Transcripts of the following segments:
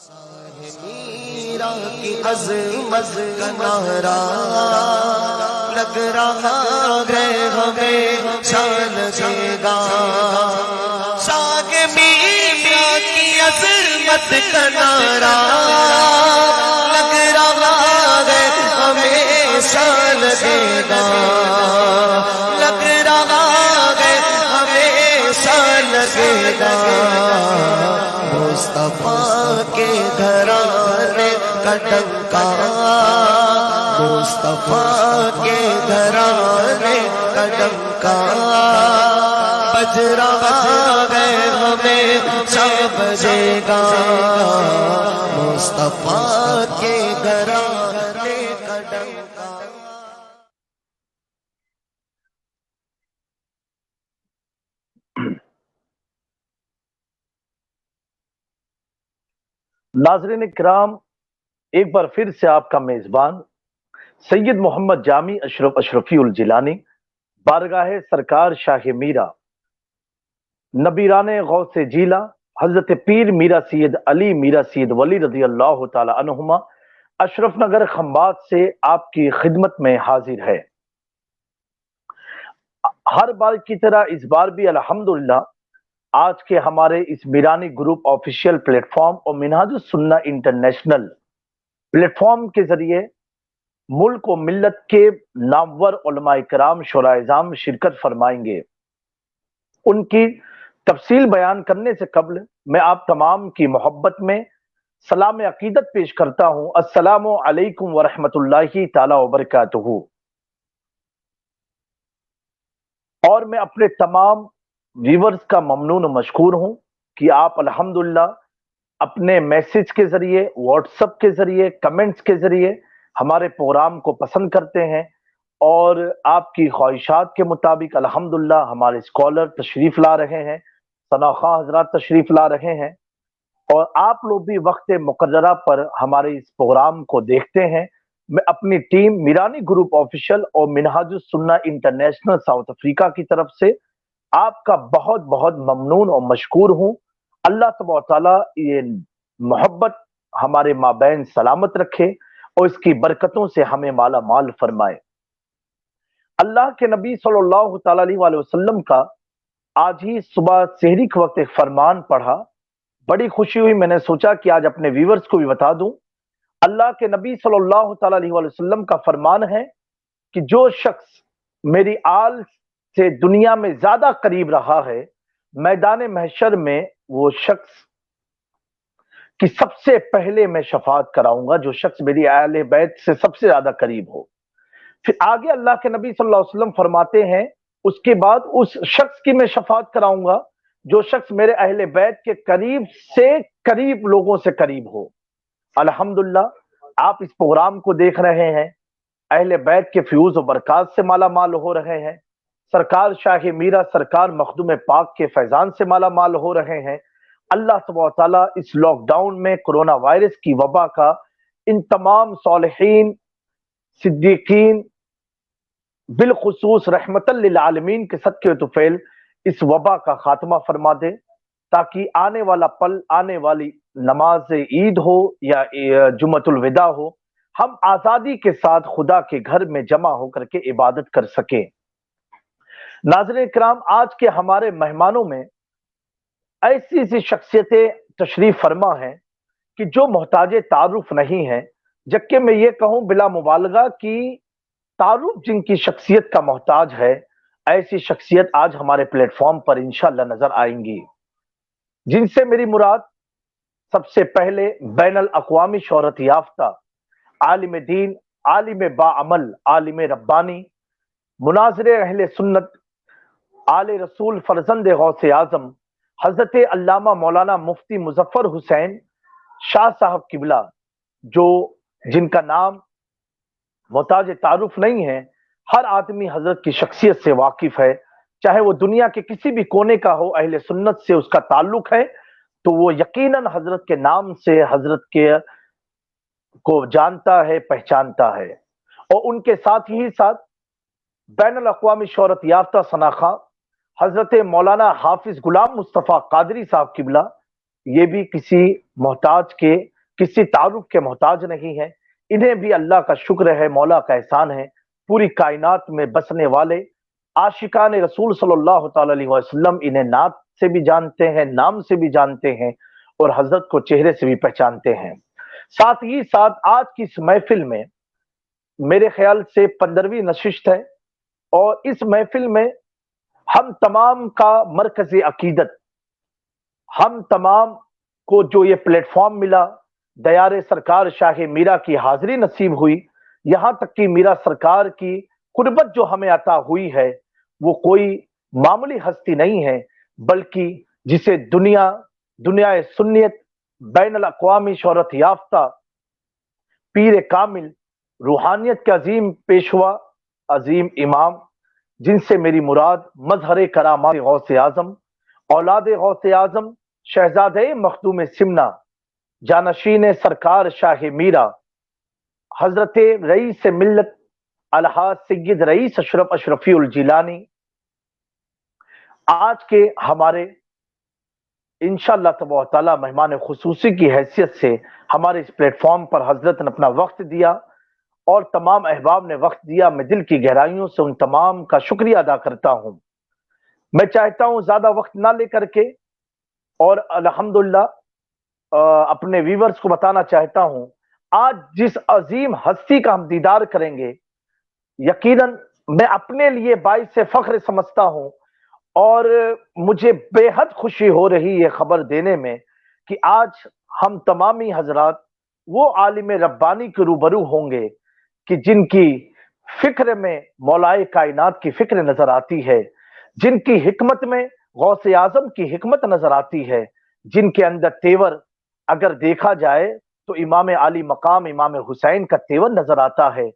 میرا کی عظمت کا نعرہ لگ رہا ہے ہمیں شان دے گا، شاہ میرا کی عظمت کا نعرہ لگ رہا ہے ہمیں شان دے گا، لگ رہا ہے ہمیں شان دے گا، مصطفیٰ کے گھرانے کا ڈنکا، مصطفیٰ کے گھرانے کا ڈنکا بج رہا ہے ہمیں سب بجے گا، مصطفیٰ کے گھرانے کا ڈنکا۔ ناظرین کرام، ایک بار پھر سے آپ کا میزبان سید محمد جامی اشرفی الجیلانی بارگاہ سرکار شاہ میرا نبیران غوث جیلا حضرت پیر میرا سید علی میرا سید ولی رضی اللہ تعالی عنہما اشرف نگر خمبات سے آپ کی خدمت میں حاضر ہے۔ ہر بار کی طرح اس بار بھی الحمدللہ آج کے ہمارے اس Mirani group official platform اور Minhaj as-Sunnah international platform کے ذریعے ملک و ملت کے نامور علماء کرام شورا اعظام شرکت فرمائیں گے۔ ان کی تفصیل بیان کرنے سے قبل میں آپ تمام کی محبت میں سلام عقیدت پیش کرتا ہوں۔ السلام علیکم ورحمۃ اللہ تعالی وبرکاتہ۔ اور میں اپنے تمام ویورز کا ممنون و مشکور ہوں کہ آپ الحمدللہ اپنے میسج کے ذریعے، واٹس ایپ کے ذریعے، کمنٹس کے ذریعے ہمارے پروگرام کو پسند کرتے ہیں، اور آپ کی خواہشات کے مطابق الحمدللہ ہمارے اسکالر تشریف لا رہے ہیں، ثناءخواہ حضرات تشریف لا رہے ہیں، اور آپ لوگ بھی وقت مقررہ پر ہمارے اس پروگرام کو دیکھتے ہیں۔ میں اپنی ٹیم میرانی گروپ آفیشل اور Minhaj as-Sunnah international South Africa کی طرف سے آپ کا بہت بہت ممنون اور مشکور ہوں۔ اللہ تبارک تعالیٰ یہ محبت ہمارے مابین سلامت رکھے اور اس کی برکتوں سے ہمیں مالا مال فرمائے۔ اللہ کے نبی صلی اللہ تعالیٰ علیہ وسلم کا آج ہی صبح سحری کے وقت ایک فرمان پڑھا، بڑی خوشی ہوئی، میں نے سوچا کہ آج اپنے ویورز کو بھی بتا دوں۔ اللہ کے نبی صلی اللہ تعالیٰ علیہ وسلم کا فرمان ہے کہ جو شخص میری آل سے دنیا میں زیادہ قریب رہا ہے، میدان محشر میں وہ شخص کی سب سے پہلے میں شفاعت کراؤں گا، جو شخص میری اہل بیت سے سب سے زیادہ قریب ہو۔ پھر آگے اللہ کے نبی صلی اللہ علیہ وسلم فرماتے ہیں اس کے بعد اس شخص کی میں شفاعت کراؤں گا جو شخص میرے اہل بیت کے قریب سے قریب لوگوں سے قریب ہو۔ الحمدللہ آپ اس پروگرام کو دیکھ رہے ہیں، اہل بیت کے فیوز و برکات سے مالا مال ہو رہے ہیں، سرکار شاہ میرا سرکار مخدوم پاک کے فیضان سے مالا مال ہو رہے ہیں۔ اللہ تبارک تعالیٰ اس لاک ڈاؤن میں کرونا وائرس کی وبا کا ان تمام صالحین، صدیقین، بالخصوص رحمت للعالمین کے صدقے طفیل اس وبا کا خاتمہ فرما دے، تاکہ آنے والا پل، آنے والی نماز عید ہو یا جمعۃ الوداع ہو، ہم آزادی کے ساتھ خدا کے گھر میں جمع ہو کر کے عبادت کر سکیں۔ ناظرین کرام، آج کے ہمارے مہمانوں میں ایسی ایسی شخصیتیں تشریف فرما ہیں کہ جو محتاج تعارف نہیں ہیں، جبکہ میں یہ کہوں بلا مبالغہ کہ تعارف جن کی شخصیت کا محتاج ہے، ایسی شخصیت آج ہمارے پلیٹ فارم پر انشاءاللہ نظر آئیں گی، جن سے میری مراد سب سے پہلے بین الاقوامی شہرت یافتہ عالم دین، عالم باعمل، عالم ربانی، مناظر اہل سنت، آل رسول، فرزند غوث اعظم حضرت علامہ مولانا مفتی مظفر حسین شاہ صاحب قبلہ، جن کا نام محتاج تعارف نہیں ہے، ہر آدمی حضرت کی شخصیت سے واقف ہے، چاہے وہ دنیا کے کسی بھی کونے کا ہو، اہل سنت سے اس کا تعلق ہے تو وہ یقیناً حضرت کے نام سے حضرت کے کو جانتا ہے، پہچانتا ہے۔ اور ان کے ساتھ ہی ساتھ بین الاقوامی شہرت یافتہ ثناءخواہ حضرت مولانا حافظ غلام مصطفیٰ قادری صاحب قبلہ، یہ بھی کسی محتاج کے کسی تعارف کے محتاج نہیں ہیں، انہیں بھی اللہ کا شکر ہے، مولا کا احسان ہے۔ پوری کائنات میں بسنے والے عاشقان رسول صلی اللہ تعالی علیہ وسلم انہیں نعت سے بھی جانتے ہیں، نام سے بھی جانتے ہیں، اور حضرت کو چہرے سے بھی پہچانتے ہیں۔ ساتھ ہی ساتھ آج کی اس محفل میں میرے خیال سے 15ویں نشست ہے، اور اس محفل میں ہم تمام کا مرکز عقیدت، ہم تمام کو جو یہ پلیٹ فارم ملا، دیار سرکار شاہ میرا کی حاضری نصیب ہوئی، یہاں تک کہ میرا سرکار کی قربت جو ہمیں عطا ہوئی ہے وہ کوئی معمولی ہستی نہیں ہے، بلکہ جسے دنیا سنیت بین الاقوامی شہرت یافتہ پیر کامل، روحانیت کے عظیم پیشوا، عظیم امام، جن سے میری مراد مظہر کرامات غوث اعظم، اولاد غوث اعظم، شہزادہ مخدوم سمنا، جانشین سرکار شاہ میرا، حضرت رئیس ملت الحاج سید رئیس اشرف اشرفی الجیلانی، آج کے ہمارے انشاءاللہ تبارک تعالیٰ مہمان خصوصی کی حیثیت سے ہمارے اس پلیٹ فارم پر حضرت نے اپنا وقت دیا، اور تمام احباب نے وقت دیا۔ میں دل کی گہرائیوں سے ان تمام کا شکریہ ادا کرتا ہوں۔ میں چاہتا ہوں زیادہ وقت نہ لے کر کے، اور الحمدللہ اپنے ویورز کو بتانا چاہتا ہوں، آج جس عظیم ہستی کا ہم دیدار کریں گے، یقیناً میں اپنے لیے باعث فخر سمجھتا ہوں، اور مجھے بے حد خوشی ہو رہی یہ خبر دینے میں کہ آج ہم تمامی حضرات وہ عالم ربانی کے روبرو ہوں گے کہ جن کی فکر میں مولائے کائنات کی فکر نظر آتی ہے، جن کی حکمت میں غوث اعظم کی حکمت نظر آتی ہے، جن کے اندر تیور اگر دیکھا جائے تو امام علی مقام امام حسین کا تیور نظر آتا ہے،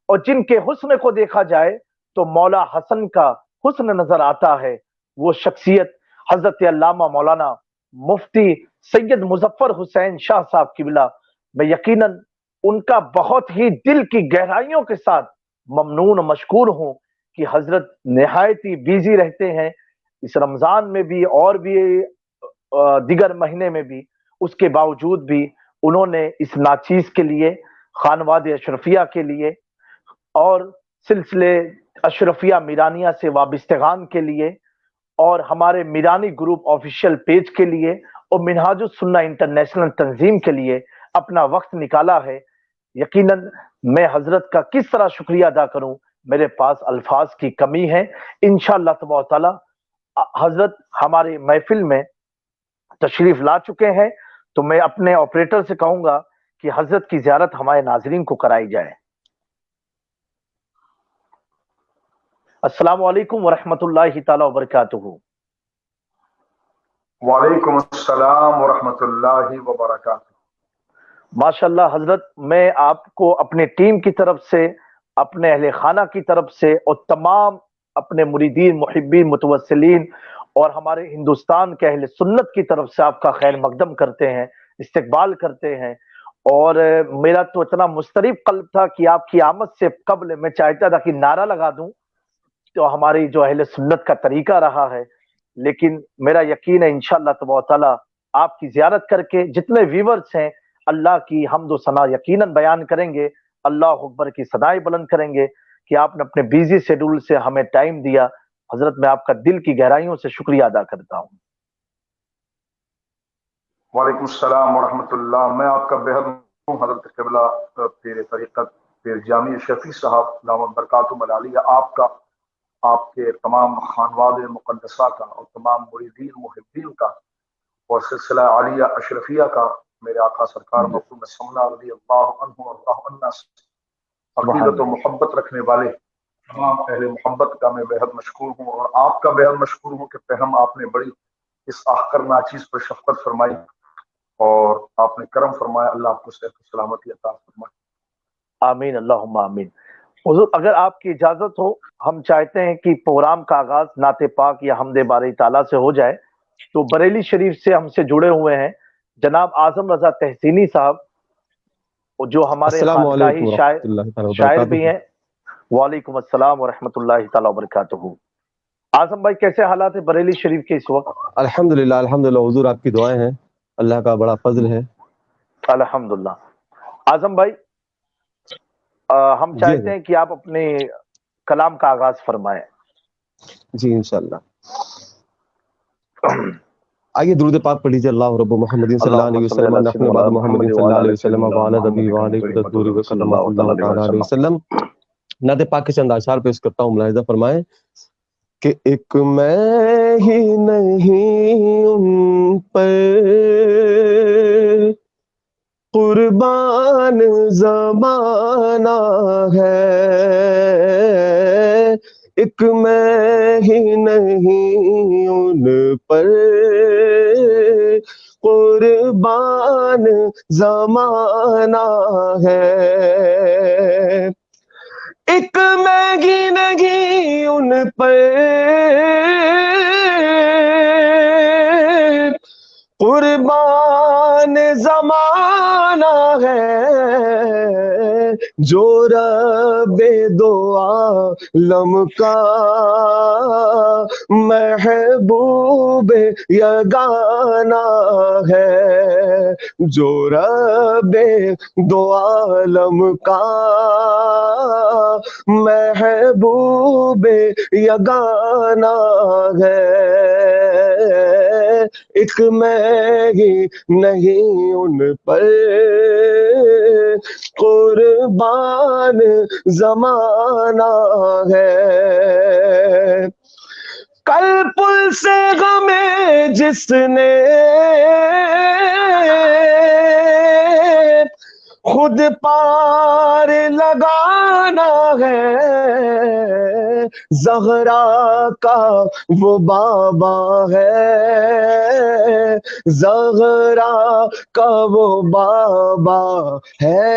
اور جن کے حسن کو دیکھا جائے تو مولا حسن کا حسن نظر آتا ہے۔ وہ شخصیت حضرت علامہ مولانا مفتی سید مظفر حسین شاہ صاحب قبلہ، میں یقیناً ان کا بہت ہی دل کی گہرائیوں کے ساتھ ممنون و مشکور ہوں کہ حضرت نہایت ہی بیزی رہتے ہیں، اس رمضان میں بھی اور بھی دیگر مہینے میں بھی، اس کے باوجود بھی انہوں نے اس ناچیز کے لیے، خانواد اشرفیہ کے لیے، اور سلسلے اشرفیہ میرانیہ سے وابستگان کے لیے، اور ہمارے میرانی گروپ آفیشیل پیج کے لیے، اور منہاج السنہ انٹرنیشنل تنظیم کے لیے اپنا وقت نکالا ہے۔ یقیناً میں حضرت کا کس طرح شکریہ ادا کروں، میرے پاس الفاظ کی کمی ہے۔ انشاءاللہ تبارک تعالی حضرت ہمارے محفل میں تشریف لا چکے ہیں، تو میں اپنے آپریٹر سے کہوں گا کہ حضرت کی زیارت ہمارے ناظرین کو کرائی جائے۔ السلام علیکم ورحمۃ اللہ تعالی وبرکاتہ۔ وعلیکم السلام ورحمۃ اللہ وبرکاتہ۔ ماشاءاللہ حضرت، میں آپ کو اپنے ٹیم کی طرف سے، اپنے اہل خانہ کی طرف سے، اور تمام اپنے مریدین، محبین، متوسلین، اور ہمارے ہندوستان کے اہل سنت کی طرف سے آپ کا خیر مقدم کرتے ہیں، استقبال کرتے ہیں۔ اور میرا تو اتنا مضطرب قلب تھا کہ آپ کی آمد سے قبل میں چاہتا تھا کہ نعرہ لگا دوں، تو ہماری جو اہل سنت کا طریقہ رہا ہے، لیکن میرا یقین ہے انشاءاللہ تبارک تعالیٰ آپ کی زیارت کر کے جتنے ویورز ہیں اللہ کی حمد و ثنا یقیناً بیان کریں گے، اللہ اکبر کی صدائیں بلند کریں گے کہ آپ نے اپنے بیزی شیڈول سے ہمیں ٹائم دیا۔ حضرت میں آپ کا دل کی گہرائیوں سے شکریہ ادا کرتا ہوں۔ وعلیکم السلام ورحمۃ اللہ۔ میں آپ کا بہت ممنون حضرت قبلہ پیر طریقت پیر جامی شفیع صاحب دامت برکاتہم العالیہ، آپ کا، آپ کے تمام خانواد مقدسہ کا، اور تمام مریدین محبین کا، اور سلسلہ عالیہ اشرفیہ کا، میرے آقا سرکار مخدوم سمنا رضی اللہ عنہ اللہ عنہ عقیدت و محبت رکھنے والے تمام اہل محبت کا میں بہت مشکور ہوں، اور آپ کا بہت مشکور ہوں کہ پہم آپ نے بڑی اس آخر ناچیز پر شفقت فرمائی، اور آپ نے کرم فرمایا۔ اللہ آپ کو صحت و سلامتی عطا فرمائے۔ آمین، اللہم آمین۔ حضور اگر آپ کی اجازت ہو، ہم چاہتے ہیں کہ پروگرام کا آغاز نعت پاک یا حمد باری تعالیٰ سے ہو جائے، تو بریلی شریف سے ہم سے جڑے ہوئے ہیں جناب اعظم رضا تحسینی صاحب، جو ہمارے السلام خانقاہی علیکم ورحمۃ اللہ تعالیٰ شاعر وبرکاتہ۔ بھی ہیں۔ وعلیکم السلام ورحمۃ اللہ تعالیٰ وبرکاتہ۔ اعظم بھائی کیسے حالات ہیں بریلی شریف کے اس وقت؟ الحمدللہ الحمدللہ، حضور آپ کی دعائیں ہیں، اللہ کا بڑا فضل ہے۔ الحمدللہ. اعظم بھائی ہم جی چاہتے ہیں کہ آپ اپنے کلام کا آغاز فرمائیں. جی انشاءاللہ. آئیے درود پاک پڑھ لیجیے. اللہ رب محمد صلی اللہ علیہ وسلم نحن بعد محمد صلی اللہ علیہ وسلم وعلى نبی وعلى الدور وکلمۃ اللہ تعالی علیہ وسلم. نعت پاک کے چند اشعار پیش کرتا ہوں, ملاحظہ فرمائیں کہ ایک میں ہی نہیں ان پر قربان زمانہ ہے, ایک میں ہی نہیں ان پر قربان زمانہ ہے, ایک میں ہی نہیں ان پر قربان زمانہ ہے, جو رب دو عالم کا محبوب یگانہ ہے, جو رب دو عالم کا محبوب یگانہ ہے, ایک میں ہی نہیں ان پر قربان زمانہ ہے. کل پل سے غمیں جس نے خود پار لگانا ہے, زہرا کا وہ بابا ہے, زہرا کا وہ بابا ہے,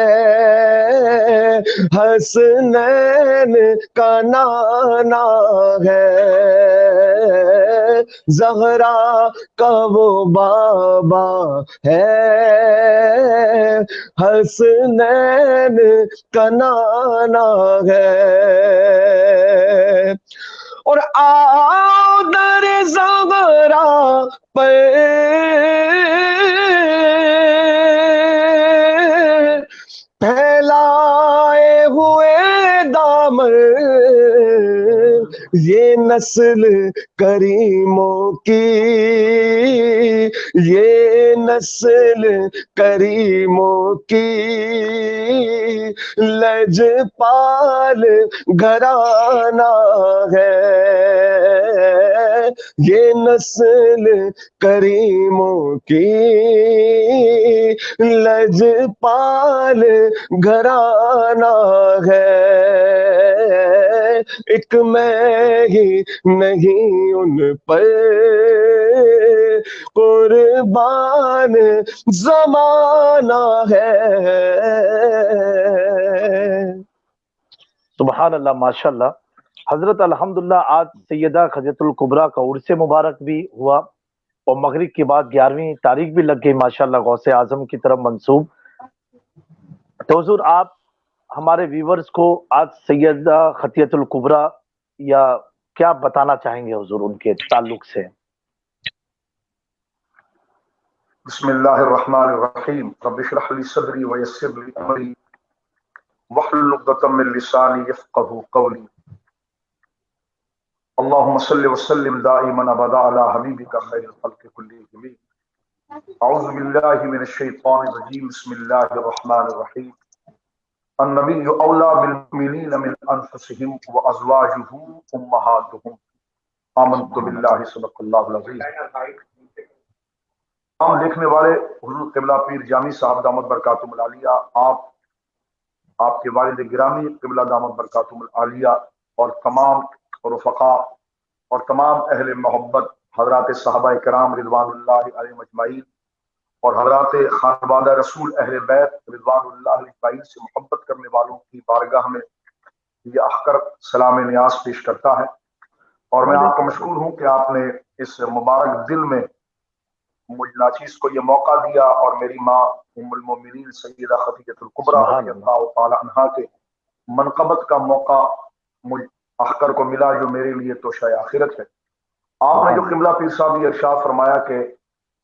حسنین کا نانا ہے, زہرا کا وہ بابا ہے, حسنین کا نانا ہے, اور آؤ در زہرا پر پھیلائے ہوئے دامن, یہ نسل کریموں کی, یہ نسل کریموں کی لجپال گھرانہ ہے, یہ نسل کریموں کی لجپال گھرانہ ہے, ایک میں ہی نہیں ان پر قربان زمانہ ہے. سبحان اللہ, ماشاء اللہ. حضرت الحمدللہ آج سیدہ خدیجہ الکبریٰ کا عرس مبارک بھی ہوا اور مغرب کے بعد 11ویں تاریخ بھی لگ گئی ماشاءاللہ غوث اعظم کی طرف منسوب. تو حضور آپ ہمارے ویورز کو آج سیدہ خدیجہ الکبریٰ یا کیا بتانا چاہیں گے حضور ان کے تعلق سے؟ بسم اللہ الرحمن الرحیم. رب اشرح لی صدری ویسر لی امری واحلل عقدۃ من لسانی یفقهوا قولی. اللهم صل وسلم دائما ابدا على حبیبک خیر الخلق کلهم. اعوذ باللہ من الشیطان الرجیم. بسم اللہ الرحمن الرحیم. النبی اولا بالمؤمنین من انفسهم وازواجہ امہاتہم. آمنت باللہ صدق اللہ العظیم. تمام دیکھنے والے حضور قبلہ پیر جامی صاحب دامت برکاتہم العالیہ, آپ کے والد گرامی قبلہ دامت برکاتہم العالیہ اور تمام رفقا اور تمام اہل محبت حضرات صحابہ کرام رضوان اللہ علیہم اجمعین اور حضرات خانوادہ رسول اہل بیت رضوان اللہ اجمعین سے محبت کرنے والوں کی بارگاہ میں یہ احقر سلام نیاز پیش کرتا ہے. اور میں آپ کا مشکور ہوں کہ آپ نے اس مبارک دل میں مجھ ناچیز کو یہ موقع دیا اور میری ماں ام المومنین سیدہ خدیجہ الکبریٰ رضی اللہ تعالی عنہا کے منقبت کا موقع مجھ احقر کو ملا, جو میرے لیے تو شاید آخرت ہے. آپ نے جو قبلہ پیر صاحب یہ ارشاد فرمایا کہ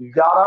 11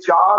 4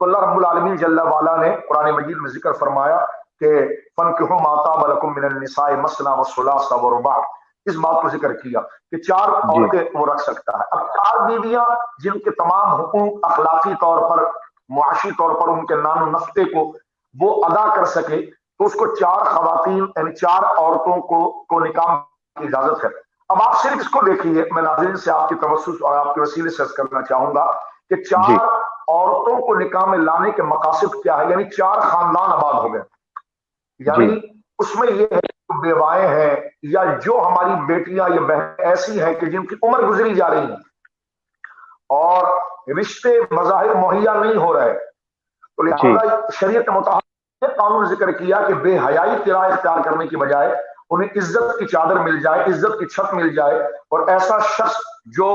تو اللہ رب العالمین جل وعلا نے قرآن مجید میں ذکر فرمایا کہ فَانْكِحُوا مَا طَابَ لَكُم مِّنَ النِّسَاءِ مَثْنَىٰ وَثُلَاثَ وَرُبَاعَ، اس بات کو ذکر کیا کہ 4 عورتیں وہ رکھ سکتا ہے. اب 4 بیویاں جن کے تمام حقوق اخلاقی طور پر، معاشی طور پر ان کے نان و نفقے کو وہ ادا کر سکے، تو اس کو 4 خواتین یعنی 4 عورتوں کو نکاح کی اجازت ہے. اب آپ صرف اس کو دیکھیے، میں ناظرین سے آپ کی توسط اور آپ کے وسیلے سے عرض کرنا چاہوں گا کہ 4 عورتوں کو نکاح میں لانے کے مقاصد کیا ہے. یعنی 4 خاندان آباد ہو گئے. یعنی اس میں یہ ہے کہ بیوائیں ہیں یا جو ہماری بیٹیاں یا بہن ایسی ہیں کہ جن کی عمر گزری جا رہی ہے اور رشتے مظاہر مہیا نہیں ہو رہے، تو لہٰذا شریعت مطالعہ نے قانون ذکر کیا کہ بے حیائی کی راہ اختیار کرنے کی بجائے انہیں عزت کی چادر مل جائے، عزت کی چھت مل جائے، اور ایسا شخص جو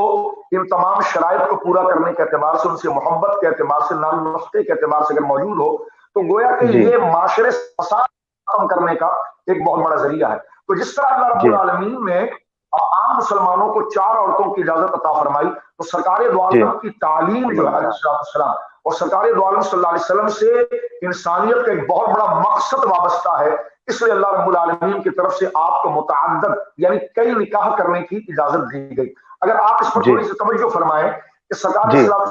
ان تمام شرائط کو پورا کرنے کے اعتبار سے، ان سے محبت کے اعتبار سے، نان نفقے کے اعتبار سے اگر موجود ہو، تو گویا کہ یہ معاشرے سے فساد ختم کرنے کا ایک بہت بڑا ذریعہ ہے. تو جس طرح اللہ رب العالمین نے عام مسلمانوں کو 4 عورتوں کی اجازت عطا فرمائی، تو سرکار دو عالم کی تعلیم جو ہے علیہ السلام اور سرکار دو عالم صلی اللہ علیہ وسلم سے انسانیت کا ایک بہت بڑا مقصد وابستہ ہے. اس لیے اللہ رب العالمین کی طرف سے آپ کو متعدد یعنی کئی نکاح کرنے کی اجازت دی گئی. اگر آپ اس پر تھوڑی سی توجہ فرمائیں کہ سرکار 11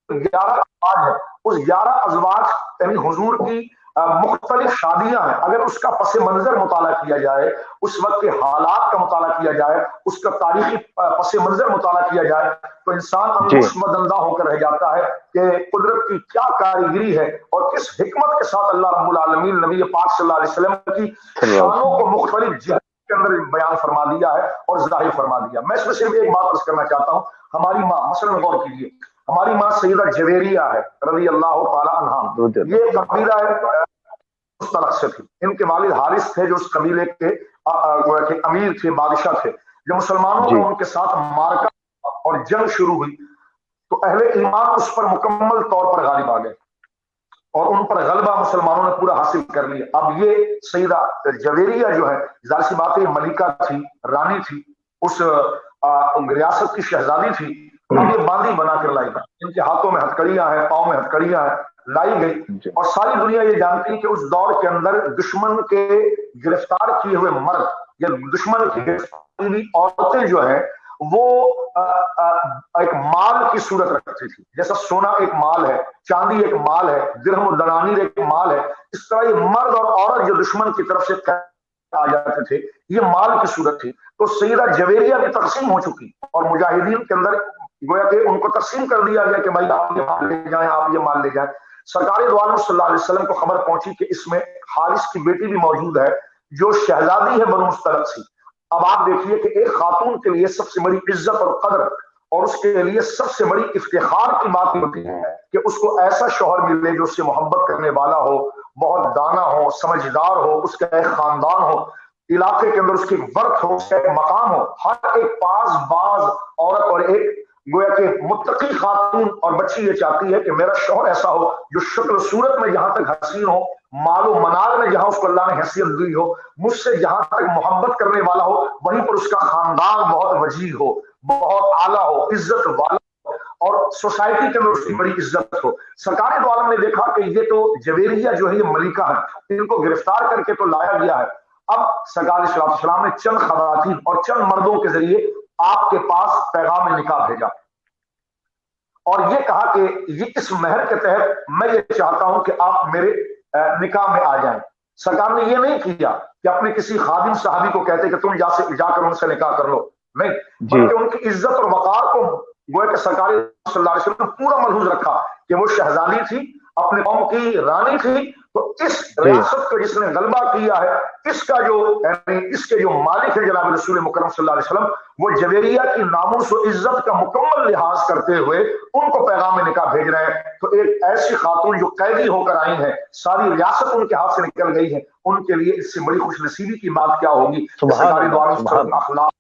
ازواج ہے، اس 11 ازواج یعنی حضور کی مختلف شادیاں ہیں. اگر اس کا پس منظر مطالعہ کیا جائے، اس وقت کے حالات کا مطالعہ کیا جائے، اس کا تاریخی پس منظر مطالعہ کیا جائے، تو انسان انگوش مدندہ ہو کر رہ جاتا ہے کہ قدرت کی کیا کاریگری ہے اور کس حکمت کے ساتھ اللہ رب العالمین نبی پاک صلی اللہ علیہ وسلم کی شانوں کو مختلف جہت کے اندر بیان فرما دیا ہے اور ظاہر فرما دیا. میں اس میں صرف ایک بات عرض کرنا چاہتا ہوں. ہماری ماں مثلا غور کیجیے، ہماری ماں سیدہ جویریہ ہے رضی اللہ تعالی عنہا. یہ قبیلہ ہے مستلق سے تھی. ان کے والد حارث تھے جو اس قبیلے کے امیر تھے، بادشاہ تھے. جب مسلمانوں نے ان کے ساتھ مارکا اور جنگ شروع ہوئی تو اہل ایمان اس پر مکمل طور پر غالب آ گئے اور ان پر غلبہ مسلمانوں نے پورا حاصل کر لیا. اب یہ سیدہ جویریہ جو ہے، ظاہر سی بات ہے ملکہ تھی، رانی تھی، اس ریاست کی شہزادی تھی. اب یہ باندی بنا کر لائی گئی. ان کے ہاتھوں میں ہتھکڑیاں ہیں، پاؤں میں ہتھکڑیاں ہیں، لائی گئی. اور ساری دنیا یہ جانتی ہے کہ اس دور کے اندر دشمن کے گرفتار کیے ہوئے مرد یا دشمن کی گرفتار ہوئی عورتیں جو ہیں وہ ایک مال کی صورت رکھتی تھی. جیسا سونا ایک مال ہے، چاندی ایک مال ہے، درہم و دنانیر ایک مال ہے، اس طرح یہ مرد اور عورت جو دشمن کی طرف سے آ جاتے تھے یہ مال کی صورت تھی. تو سیدہ جویریہ بھی تقسیم ہو چکی اور مجاہدین کے اندر گویا کہ ان کو تقسیم کر دیا گیا کہ بھائی آپ یہ مال لے جائیں، آپ یہ مال لے جائیں. سرکار دو عالم صلی اللہ علیہ وسلم کو خبر پہنچی کہ اس میں حارث کی بیٹی بھی موجود ہے جو شہزادی ہے بنو مستلق سی. اب آپ دیکھیے کہ ایک خاتون کے لیے سب سے بڑی عزت اور قدر اور اس کے لیے سب سے بڑی افتخار کی بات ہوتی ہے کہ اس کو ایسا شوہر ملے جو اس سے محبت کرنے والا ہو، بہت دانا ہو، سمجھدار ہو، اس کا ایک خاندان ہو، علاقے کے اندر اس کی ایک ورث ہو، اس کا ایک مقام ہو. ہر ایک پاس باز عورت اور ایک گویا کہ متقی خاتون اور بچی یہ چاہتی ہے کہ میرا شوہر ایسا ہو جو شکل صورت میں جہاں تک حسین ہو، مال و منال میں جہاں اس کو اللہ نے حیثیت دی ہو، مجھ سے جہاں تک محبت کرنے والا ہو، وہیں پر اس کا خاندان بہت وجیح ہو، بہت اعلیٰ ہو، عزت والا ہو اور سوسائٹی کے اندر اس کی بڑی عزت ہو. سرکار دو عالم نے دیکھا کہ یہ تو جویریہ جو ہے یہ ملکہ ہے، ان کو گرفتار کر کے تو لایا گیا ہے. اب سرکار صلی اللہ علیہ وسلم نے چند خواتین اور چند مردوں کے ذریعے آپ کے پاس پیغام نکاح بھیجا اور یہ کہا کہ یہ اس مہر کے تحت میں یہ چاہتا ہوں کہ آپ میرے نکاح میں آ جائیں. سرکار نے یہ نہیں کیا کہ اپنے کسی خادم صحابی کو کہتے کہ تم جا کر ان سے نکاح کر لو، نہیں، بلکہ ان کی عزت اور وقار کو گویا کہ سرکار صلی اللہ علیہ وسلم نے پورا ملحوظ رکھا کہ وہ شہزادی تھی، اپنے قوم کی رانی تھی. تو اس ریاست کو جس نے غلبہ کیا ہے، اس کا جو یعنی اس کے جو مالک ہے جناب رسول مکرم صلی اللہ علیہ وسلم، وہ جویریہ کی ناموس و عزت کا مکمل لحاظ کرتے ہوئے ان کو پیغام نکاح بھیج رہے ہیں. تو ایک ایسی خاتون جو قیدی ہو کر آئی ہیں، ساری ریاست ان کے ہاتھ سے نکل گئی ہے، ان کے لیے اس سے بڑی خوش نصیبی کی بات کیا ہوگی. اخلاق.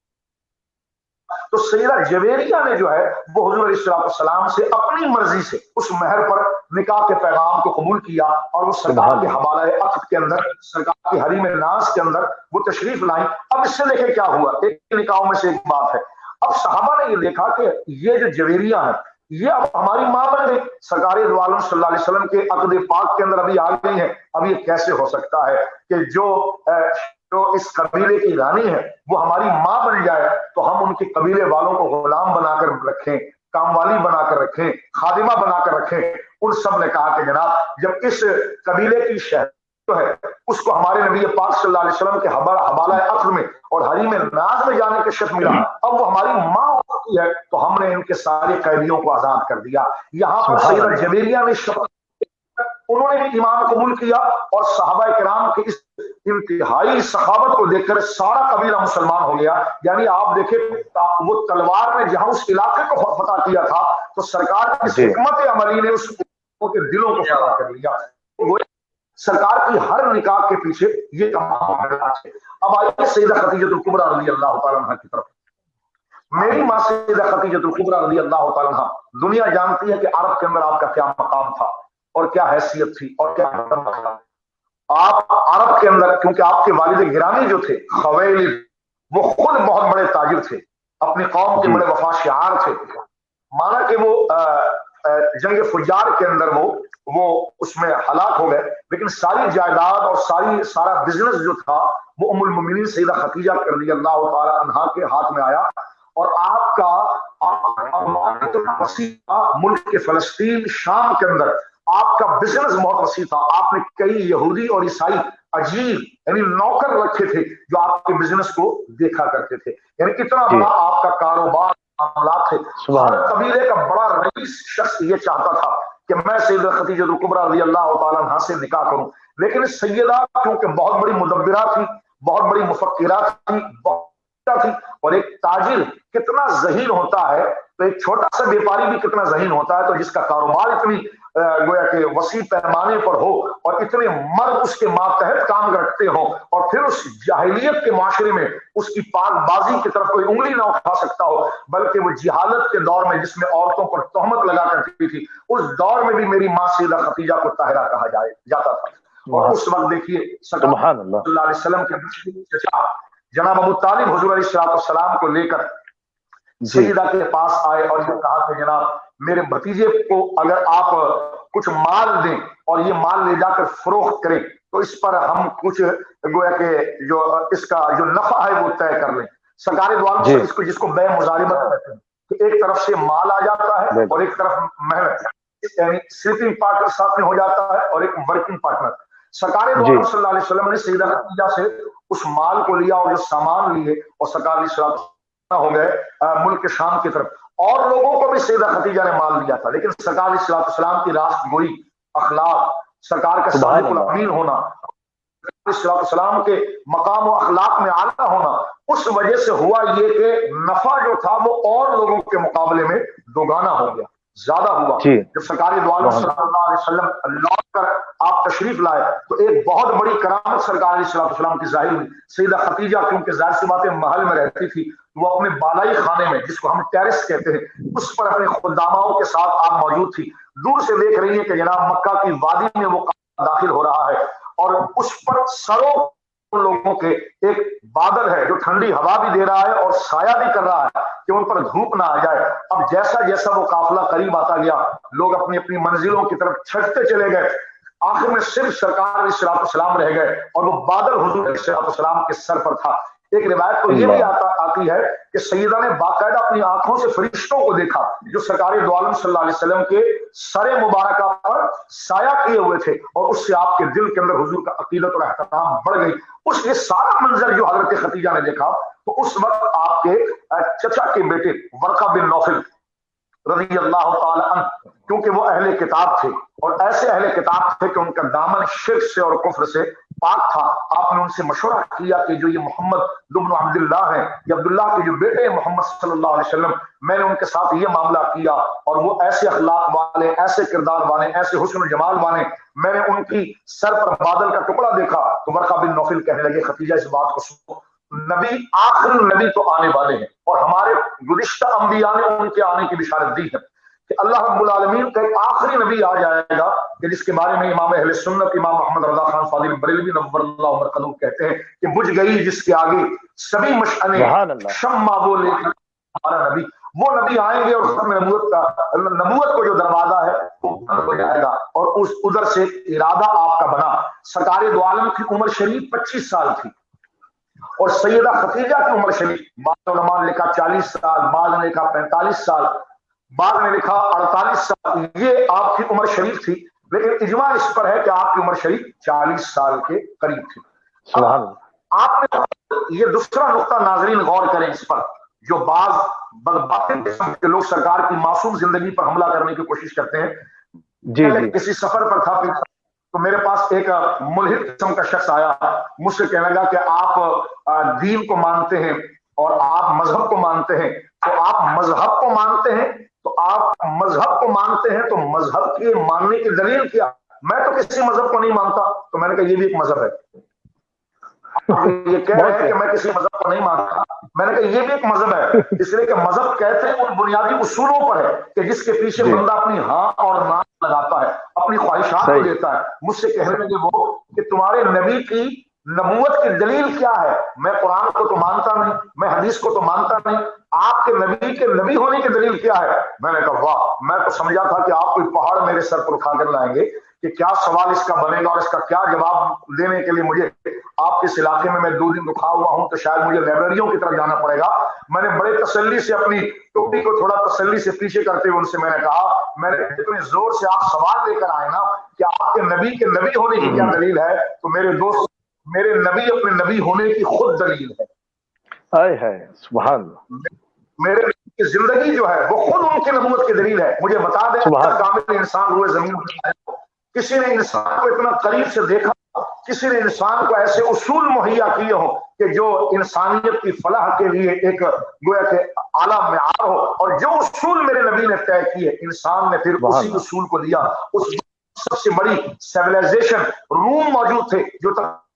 تو سیدہ جویریہ نے جو ہے وہ حضور علیہ السلام سے اپنی مرضی سے اس مہر پر نکاح کے پیغام کو قبول کیا اور وہ سرکار کے حوالہ عقد کے اندر، سرکار کی حریم ناز کے اندر وہ تشریف لائیں. اب اس سے دیکھیں کیا ہوا، ایک نکاحوں میں سے ایک بات ہے. اب صحابہ نے یہ دیکھا کہ یہ جو جویریہ ہے یہ اب ہماری ماں بن گئی. سرکار دو عالم صلی اللہ علیہ وسلم کے عقد پاک کے اندر ابھی آ گئی ہے. اب یہ کیسے ہو سکتا ہے کہ جو اس قبیلے کی رانی ہے وہ ہماری ماں بن جائے تو ہم ان کے قبیلے والوں کو غلام بنا کر رکھیں, کام والی بنا کر رکھیں, خادمہ بنا کر رکھیں. ان سب نے کہا کہ جناب جب اس قبیلے کی شہر جو ہے اس کو ہمارے نبی پاک صلی اللہ علیہ وسلم کے حوالہ عقد میں اور حریم ناز میں جانے کا شرف ملا, اب وہ ہماری ماں ہوتی ہے تو ہم نے ان کے سارے قیدیوں کو آزاد کر دیا. یہاں پر سیدہ جویریہ نے انہوں نے بھی ایمان قبول کیا اور صحابہ کرام کے اس انتہائی سخاوت کو دیکھ کر سارا قبیلہ مسلمان ہو گیا. یعنی آپ دیکھیں وہ تلوار نے جہاں اس علاقے کو فتح کیا تھا تو سرکار کی حکمت عملی نے اس کے دلوں کو فتح کر لیا. سرکار کی ہر نکاح کے پیچھے یہ تمام ہے. اب آئیے سیدہ خدیجہ الکبریٰ رضی اللہ تعالیٰ عنہ کی طرف. میری ماں سیدہ خدیجہ الکبریٰ رضی اللہ تعالیٰ عنہ, دنیا جانتی ہے کہ عرب کے اندر آپ کا کیا مقام تھا اور کیا حیثیت تھی اور کیا تھا. آپ عرب کے اندر کیونکہ آپ کے والد گرامی جو تھے خویلد وہ خود بہت بڑے تاجر تھے, اپنی قوم کے بڑے وفا شعار تھے. مانا کہ وہ جنگ فجار کے اندر وہ اس میں ہلاک ہو گئے, لیکن ساری جائیداد اور سارا بزنس جو تھا وہ ام المؤمنین سیدہ خدیجہ رضی اللہ تعالی عنہا کے ہاتھ میں آیا. اور آپ کا وسیع ملک کے فلسطین شام کے اندر آپ کا بزنس بہت وسیع تھا. آپ نے کئی یہودی اور عیسائی عجیب یعنی نوکر رکھے تھے جو آپ کے بزنس کو دیکھا کرتے تھے. یعنی اتنا بڑا آپ کا کاروبار معاملات تھے. ہر قبیلے کا بڑا رئیس شخص یہ چاہتا تھا کہ میں سیدہ خدیجہ الکبریٰ رضی اللہ تعالیٰ عنہا سے نکاح کروں. لیکن سیدہ کیونکہ بہت بڑی مدبرہ تھی, بہت بڑی مفکرہ تھی, تھی, اور ایک تاجر کتنا ذہین ہوتا ہے تو ایک چھوٹا سا بیپاری بھی کتنا ذہین ہوتا ہے. تو جس کا کاروبار اتنی گویا کہ وسیع پیمانے پر ہو اور اتنے مرد اس کے ماتحت کام رکھتے ہوں اور پھر اس جاہلیت کے معاشرے میں اس کی پاک بازی کی طرف کوئی انگلی نہ اٹھا سکتا ہو, بلکہ وہ جہالت کے دور میں جس میں عورتوں پر تہمت لگا کرتی تھی اس دور میں بھی میری ماں سیدہ خدیجہ کو طاہرہ کہا جاتا تھا. اور اس وقت دیکھیے سبحان اللہ صلی اللہ علیہ وسلم کے چچا جناب ابو طالب حضور علیہ السلام کو لے کر سیدہ کے پاس آئے اور یہ کہا کہ جناب میرے بھتیجے کو اگر آپ کچھ مال دیں اور یہ مال لے جا کر فروخت کریں تو اس پر ہم کچھ گویا کہ جو اس کا جو نفع ہے وہ طے کر لیں. سرکار دو عالم اس کو جس کو بے مضاربت کہتے ہیں کہ ایک طرف سے مال آ جاتا ہے اور ایک طرف محنت یعنی سلیپنگ پارٹنر ساتھ میں ہو جاتا ہے اور ایک ورکنگ پارٹنر. سرکار دو عالم صلی اللہ علیہ وسلم نے سیدہ خدیجہ سے اس مال کو لیا اور جو سامان لیے اور سرکار علیہ السلام ہو گئے ملک شام کی طرف. اور لوگوں کو بھی سیدہ خدیجہ نے مال دیا تھا, لیکن سرکار علیہ السلام کی راست گوئی, اخلاق, سرکار کا صادق الامین ہونا, السلام کے مقام و اخلاق میں اعلیٰ ہونا, اس وجہ سے ہوا یہ کہ نفع جو تھا وہ اور لوگوں کے مقابلے میں دوگانا ہو گیا, زیادہ ہوا. جب سرکار دو عالم صلی اللہ علیہ وسلم لوٹ کر آپ تشریف لائے تو ایک بہت بڑی کرامت سرکار علیہ السلام کی ظاہر ہوئی. سیدہ خدیجہ کیونکہ ظاہر سی بات ہے محل میں رہتی تھی, وہ اپنے بالائی خانے میں جس کو ہم ٹیرس کہتے ہیں اس پر اپنے خداماؤں کے ساتھ آپ موجود تھی. دور سے دیکھ رہی ہے کہ جناب مکہ کی وادی میں وہ داخل ہو رہا ہے اور اس پر سروں لوگوں کے ایک بادل ہے جو ٹھنڈی ہوا بھی دے رہا ہے اور سایہ بھی کر رہا ہے کہ ان پر دھوپ نہ آ جائے. اب جیسا جیسا وہ قافلہ قریب آتا گیا لوگ اپنی اپنی منزلوں کی طرف چھٹتے چلے گئے. آخر میں صرف سرکار علیہ السلام رہ گئے اور وہ بادل حضور علیہ السلام کے سر پر تھا. ایک روایت تو یہ بھی آتی ہے کہ سیدہ نے باقاعدہ اپنی آنکھوں سے فرشتوں کو دیکھا جو سرکار دو عالم صلی اللہ علیہ وسلم کے سر مبارکہ پر سایہ کیے ہوئے تھے, اور اس سے آپ کے دل کے اندر حضور کا عقیدت اور احترام بڑھ گئی. اس یہ سارا منظر جو حضرت خدیجہ نے دیکھا تو اس وقت آپ کے چچا کے بیٹے ورقہ بن نوفل رضی اللہ تعالی عنہ, کیونکہ وہ اہل کتاب تھے اور ایسے اہل کتاب تھے کہ ان کا دامن شرک سے اور کفر سے پاک تھا. آپ نے ان سے مشورہ کیا کہ جو یہ محمد بن عبداللہ ہیں, یہ عبداللہ کے جو بیٹے ہیں محمد صلی اللہ علیہ وسلم, میں نے ان کے ساتھ یہ معاملہ کیا اور وہ ایسے اخلاق والے, ایسے کردار والے, ایسے حسن و جمال والے, میں نے ان کی سر پر بادل کا ٹکڑا دیکھا. تو ورقہ بن نوفل کہنے لگے خدیجہ اس بات کو سنو, نبی آخر نبی تو آنے والے ہیں اور ہمارے گزشتہ انبیاء نے ان کے آنے کی بشارت دی ہے کہ اللہ رب العالمین کا ایک آخری نبی آ جائے گا کہ جس کے بارے میں امام اہل سنت امام محمد رضا خان فاضل بریلوی نور اللہ مرقدو کہتے ہیں کہ بجھ گئی جس کے آگے سبھی مشعلیں شمع وہ لے کر ہمارا نبی. وہ نبی آئیں گے اور ختم نبوت کو جو دروازہ ہے وہ جائے گا، اور اس ادھر سے ارادہ آپ کا بنا۔ سرکار دو عالم کی عمر شریف 25 سال تھی، اور سیدہ خدیجہ کی عمر شریف بعض علماء نے لکھا 40 سال، بعض نے لکھا 45 سال، بعض نے لکھا 48 سال، یہ آپ کی عمر شریف تھی، لیکن اجماع اس پر ہے کہ آپ کی عمر شریف 40 سال کے قریب تھی۔ سبحان اللہ۔ آپ نے یہ دوسرا نقطہ ناظرین غور کریں اس پر، جو بعض بدباطن قسم کے لوگ سرکار کی معصوم زندگی پر حملہ کرنے کی کوشش کرتے ہیں۔ جی جی کسی سفر پر تھا تو میرے پاس ایک ملحد قسم کا شخص آیا، مجھ سے کہنے لگا کہ آپ دین کو مانتے ہیں اور آپ مذہب کو مانتے ہیں، تو آپ مذہب کو مانتے ہیں تو مذہب کے ماننے کی دلیل کیا؟ میں تو کسی مذہب کو نہیں مانتا۔ تو میں نے کہا یہ بھی ایک مذہب ہے۔ یہ کہہ رہے ہیں کہ میں کسی مذہب کو نہیں مانتا، میں نے کہا یہ بھی ایک مذہب ہے، اس لیے کہ مذہب کہتے ہیں ان بنیادی اصولوں پر ہے کہ جس کے پیچھے بندہ اپنی ہاں اور نہ لگاتا ہے، اپنی خواہشات کو دیتا ہے۔ مجھ سے کہنے لگے وہ کہ تمہارے نبی کی نبوت کی دلیل کیا ہے؟ میں قرآن کو تو مانتا نہیں، میں حدیث کو تو مانتا نہیں، آپ کے نبی ہونے کی دلیل کیا ہے؟ میں نے کہا واہ، میں تو سمجھا تھا کہ آپ کوئی پہاڑ میرے سر پر اٹھا کر لائیں گے کہ کیا سوال اس کا بنے گا اور اس کا کیا جواب دینے کے لیے مجھے آپ کے اس علاقے میں 2 دن رکا ہوا ہوں تو شاید مجھے لائبریریوں کی طرف جانا پڑے گا۔ میں نے بڑے تسلی سے اپنی ٹوپی کو تھوڑا تسلی سے پیچھے کرتے ہوئے ان سے میں نے کہا، میں نے اتنے زور سے آپ سوال لے کر آئے نا کہ آپ کے نبی ہونے کی کیا دلیل ہے؟ تو میرے دوست، میرے نبی اپنے نبی ہونے کی خود دلیل ہے۔ سبحان اللہ۔ میرے نبی کی زندگی جو ہے وہ خود ان کی نبوت کی دلیل ہے۔ مجھے بتا دیں کامل انسان ہوئے زمین پر، کسی نے انسان کو اتنا قریب سے دیکھا، کسی نے انسان کو ایسے اصول مہیا کیے ہوں کہ جو انسانیت کی فلاح کے لیے ایک گویا کہ اعلیٰ معیار ہو، اور جو اصول میرے نبی نے طے کیے انسان نے پھر اسی اصول کو لیا۔ اس سب سے بڑی سیویلائزیشن روم موجود تھے جو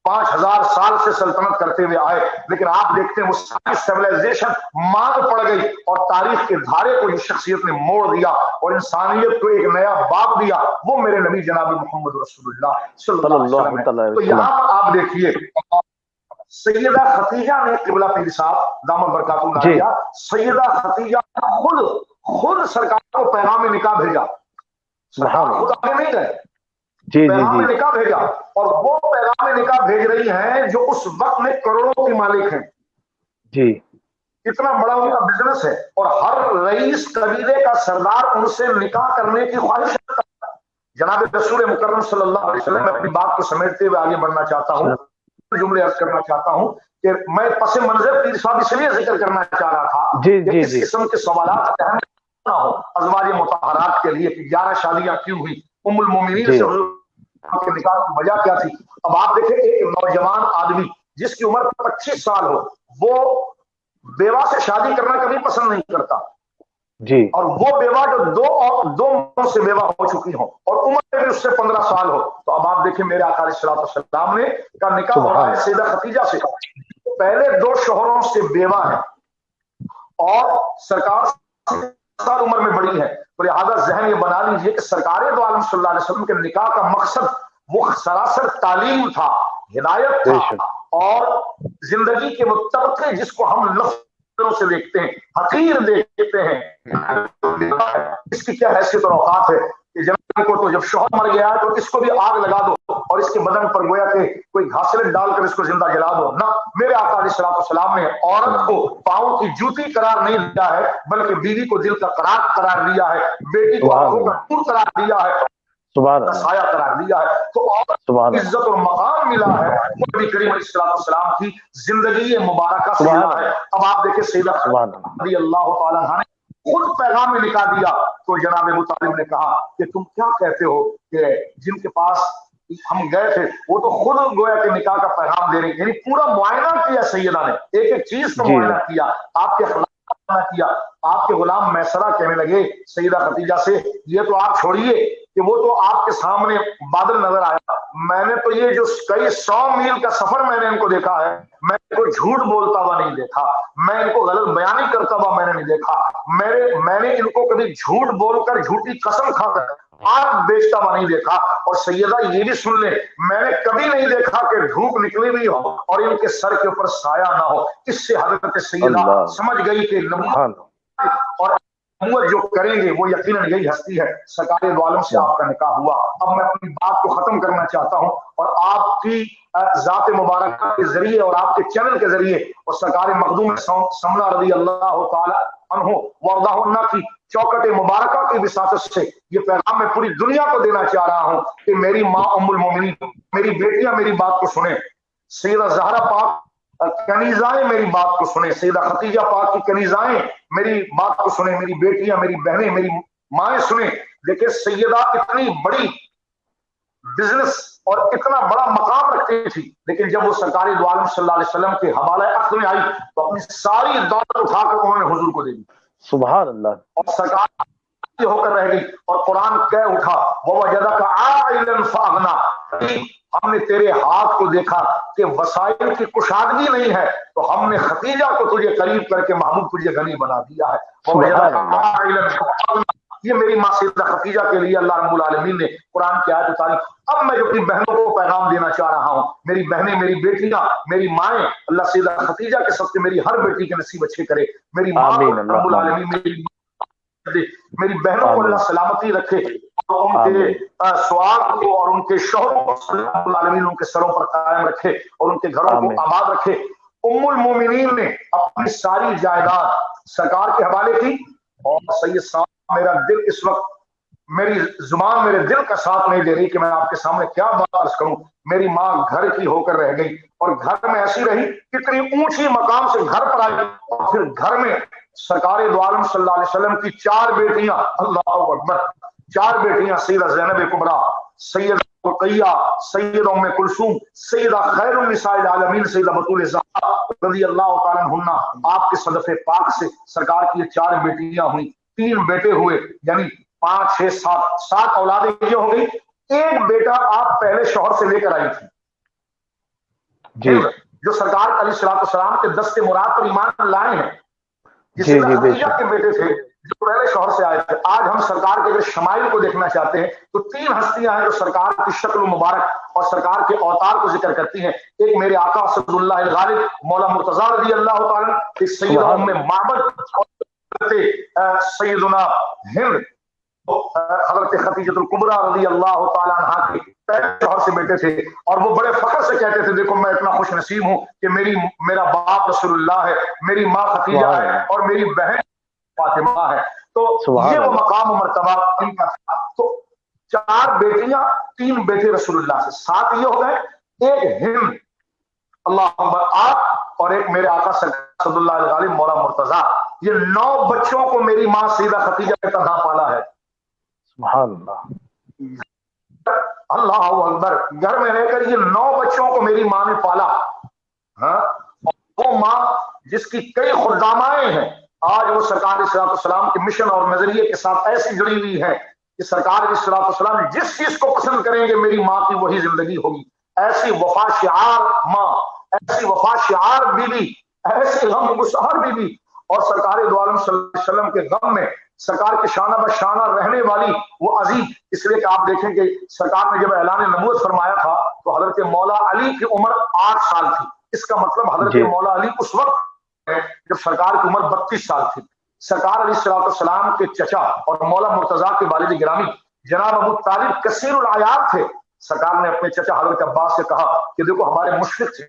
5000 سال سے سلطنت کرتے ہوئے آئے، لیکن آپ دیکھتے ہیں وہ ساری سیویلائزیشن مار پڑ گئی اور تاریخ کے دھارے کو اس شخصیت نے موڑ دیا اور انسانیت کو ایک نیا باب دیا، وہ میرے نبی جناب محمد رسول اللہ صلی اللہ علیہ وسلم ہے۔ تو یہاں پر آپ دیکھیے سیدہ خدیجہ نے قبلہ پیر صاحب دامت برکات اللہ علیہ، سیدہ خدیجہ خود سرکار کو پیغام نکاح بھیجا، خود آگے نہیں گئے، پیغام نکاح بھیجا، اور وہ پیغام نکاح بھیج رہی ہیں جو اس وقت میں کروڑوں کی مالک ہیں جی، اتنا بڑا ان کا بزنس ہے، اور ہر رئیس قبیلے کا سردار ان سے نکاح کرنے کی خواہش رکھتا ہے۔ جناب رسول مکرم صلی اللہ علیہ وسلم، میں اپنی بات کو سمیٹتے ہوئے آگے بڑھنا چاہتا ہوں، جملے عرض کرنا چاہتا ہوں کہ میں پس منظر پیر صاحب اس لیے ذکر کرنا چاہ رہا تھا کہ اس قسم کے سوالات اہم نہ ہو ازواج مطہرات کے لیے کہ 11 شادیاں کیوں ہوئی، ام المومنین سے کے نکاح کی وجہ کیا تھی۔ اب آپ دیکھیں ایک نوجوان آدمی جس کی عمر 25 سال ہو، وہ بیوہ سے شادی کرنا کبھی پسند نہیں کرتا جی، اور وہ بیوہ جو دو مردوں سے بیوہ ہو چکی ہو اور عمر بھی اس سے 15 سال ہو، تو اب آپ دیکھیں میرے آقا علیہ السلام نے کا نکاح ہو رہا ہے سیدہ خدیجہ سے، پہلے 2 شوہروں سے بیوہ ہے اور سرکار سال عمر میں بڑی ہے، تو لہٰذا ذہن یہ بنا لیجیے کہ سرکار دو عالم صلی اللہ علیہ وسلم کے نکاح کا مقصد وہ سراسر تعلیم تھا، ہدایت تھا، اور زندگی کے وہ طبقے جس کو ہم لفظوں سے دیکھتے ہیں، حقیر دیکھتے ہیں، اس کی کیا حیثیت اور اوقات ہے کہ جناب کو تو جب شوہر مر گیا تو اس کو بھی آگ لگا دو اور اس کے بدن پر گویا کہ کوئی گھاسلٹ ڈال کر اس کو زندہ جلا دو، نہ، میرے آقا علیہ السلام نے عورت کو پاؤں کی جوتی قرار نہیں دیا ہے، بلکہ بیوی کو دل کا قرار دیا ہے، بیٹی کو آنکھوں کا نور قرار دیا ہے، سایہ قرار دیا ہے، تو عورت عزت اور مقام ملا ہے، نبی کریم علیہ السلام کی زندگی مبارکہ سے ملا ہے۔ اب آپ دیکھیں سیدہ رضی اللہ تعالیٰ عنہ خود پیغام میں نکاح دیا، تو جناب ابو طالب نے کہا کہ تم کیا کہتے ہو کہ جن کے پاس ہم گئے تھے وہ تو خود گویا کہ نکاح کا پیغام دے رہے ہیں، یعنی پورا معائنہ کیا سیدہ نے، ایک ایک چیز کا معائنہ کیا، آپ کے اخلاق کیا۔ آپ کے غلام میسرہ کہنے لگے سیدہ خدیجہ سے، یہ تو آپ چھوڑیے کہ وہ تو آپ کے سامنے بادل نظر آیا، میں نے تو یہ جو کئی 100 میل کا سفر میں نے ان کو دیکھا ہے، میں ان کو جھوٹ بولتا ہوا نہیں دیکھا، میں ان کو غلط بیانی کرتا ہوا میں نے نہیں دیکھا، میں نے ان کو کبھی جھوٹ بول کر جھوٹی قسم کھا کر آگ بیچتا ہوا نہیں دیکھا، اور سیدہ یہ بھی سن لیں میں نے کبھی نہیں دیکھا کہ دھوپ نکلی ہوئی ہو اور ان کے سر کے اوپر سایہ نہ ہو۔ اس سے حضرت سیدہ سمجھ گئی کہ اور نبوت جو کریں گے وہ یقیناً یہی ہستی ہے. سرکار دو عالم سے آپ کا نکاح ہوا. اب میں اپنی بات کو ختم کرنا چاہتا ہوں اور آپ کی ذات مبارکہ کے ذریعے اور آپ کے چینل کے ذریعے اور سرکار مخدوم سملہ رضی اللہ تعالی عنہ وارضاہ عنہ کی چوکٹ مبارکہ کی وساطت سے یہ پیغام میں پوری دنیا کو دینا چاہ رہا ہوں کہ میری ماں ام المومنین، میری بیٹیاں میری بات کو سنیں. سیدہ زہرا پاک کنیزائیں میری بات کو سنیں. سیدہ خدیجہ پاک کی کنیزائیں میری بات کو سنیں. میری بیٹیاں، میری بہنیں، میری مائیں سنیں. دیکھیں سیدہ اتنی بڑی بزنس اور اتنا بڑا مقام رکھتی تھی، لیکن جب وہ سرکار دو عالم صلی اللہ علیہ وسلم کے حوالہ عقد میں آئی تو اپنی ساری دولت اٹھا کر انہوں نے حضور کو دے دی. سبحان اللہ. اور سرکار ہو کر رہ گئی اور قرآن کہہ اٹھا وَوَجَدَكَ عَائِلًا فَأَغْنَىٰ. ہم نے تیرے ہاتھ کو دیکھا کہ وسائل کی کشادگی نہیں ہے تو ہم نے خدیجہ کو تجھے قریب کر کے محبوب تجھے غنی بنا دیا ہے. وَوَجَدَكَ عَائِلًا فَأَغْنَىٰ. یہ میری ماں سیدہ خدیجہ کے لیے اللہ رب العالمین نے قرآن کی آیت اتاری. اب میں جو اپنی بہنوں کو پیغام دینا چاہ رہا ہوں، میری بہنیں، میری بیٹیاں، میری مائیں، اللہ سیدہ خدیجہ کے صدقے میری ہر بیٹی کے نصیب اچھے کرے. میری ماں رب العالمین میری بہنوں کو اللہ سلامتی رکھے اور ان کے سواد کو اور ان کے شوہروں کو رب العالمین ان کے سروں پر قائم رکھے اور ان کے گھروں کو آباد رکھے. ام المومنین نے اپنی ساری جائیداد سرکار کے حوالے کی اور سید صاحب میرا دل اس وقت، میری زبان میرے دل کا ساتھ نہیں دے رہی کہ میں آپ کے سامنے کیا بات عرض کروں. میری ماں گھر کی ہو کر رہ گئی اور گھر میں ایسی رہی، کتنی اونچی مقام سے گھر پر آئی اور پھر گھر میں سرکار دو عالم صلی اللہ علیہ وسلم کی 4 بیٹیاں، اللہ اکبر، 4 بیٹیاں سیدہ زینب کبریٰ، سیدہ رقیہ، سیدہ ام کلثوم، سیدہ خیر النساء العالمین سیدہ بطول الزہرا رضی اللہ تعالیٰ عنہا. آپ کے صدف پاک سے سرکار کی 4 بیٹیاں ہوئیں، 3 بیٹے ہوئے، یعنی 5 6 7 اولادیں یہ ہو گئی. ایک بیٹا آپ پہلے شوہر سے لے کر آئی تھی جو سرکار علیہ الصلوۃ والسلام کے دست مراد پر ایمان لائے ہیں، جسے خدیجہ کے بیٹے تھے جو پہلے شوہر سے آئے تھے. آج ہم سرکار کے اگر شمائل کو دیکھنا چاہتے ہیں تو 3 ہستیاں ہیں جو سرکار کی شکل مبارک اور سرکار کے اوتار کو ذکر کرتی ہیں. ایک میرے آقا اسد اللہ الغالب مولا مرتضیٰ رضی اللہ تعالیٰ، ایک سیدہ ام معبد اور سیدنا ہند حضرت خدیجہ الکبریٰ رضی اللہ تعالیٰ عنہ کے پہلے شوہر سے بیٹے تھے. اور وہ بڑے فخر سے کہتے تھے دیکھو میں اتنا خوش نصیب ہوں کہ میرا باپ رسول اللہ ہے، میری ماں خدیجہ ہے اور میری بہن فاطمہ ہے. تو یہ وہ مقام و مرتبہ ان کا تھا. تو 4 بیٹیاں، 3 بیٹے رسول اللہ سے، 7 یہ ہو گئے، ایک ہند اللہ اکبر آپ اور ایک میرے آقا صلی اللہ علیہ وسلم مولا مرتضیٰ. یہ 9 بچوں کو میری ماں سیدہ خدیجہ نے تنہا پالا ہے. سبحان اللہ، اللہ اکبر. گھر میں رہ کر یہ 9 بچوں کو میری ماں نے پالا. وہ ماں جس کی کئی خدامائیں ہیں آج وہ سرکار علیہ الصلوۃ والسلام کے مشن اور نظریے کے ساتھ ایسی جڑی ہوئی ہے کہ سرکار علیہ الصلوۃ والسلام جس چیز کو پسند کریں گے میری ماں کی وہی زندگی ہوگی. ایسی وفا شعار ماں، ایسی وفا شعار بیوی، ایسے غم گسار بیوی. اور سرکار دو عالم صلی اللہ علیہ وسلم کے غم میں سرکار کے شانہ بشانہ رہنے والی وہ عظیم. اس لیے کہ آپ دیکھیں کہ سرکار نے جب اعلان نبوت فرمایا تھا تو حضرت مولا علی کی عمر 8 سال تھی. اس کا مطلب حضرت مولا علی اس وقت جب سرکار کی عمر 32 سال تھی. سرکار علیہ الصلوۃ والسلام کے چچا اور مولا مرتضیٰ کے والد گرامی جناب ابو طالب کثیر العیال تھے. سرکار نے اپنے چچا حضرت عباس سے کہا کہ دیکھو ہمارے مشفق تھے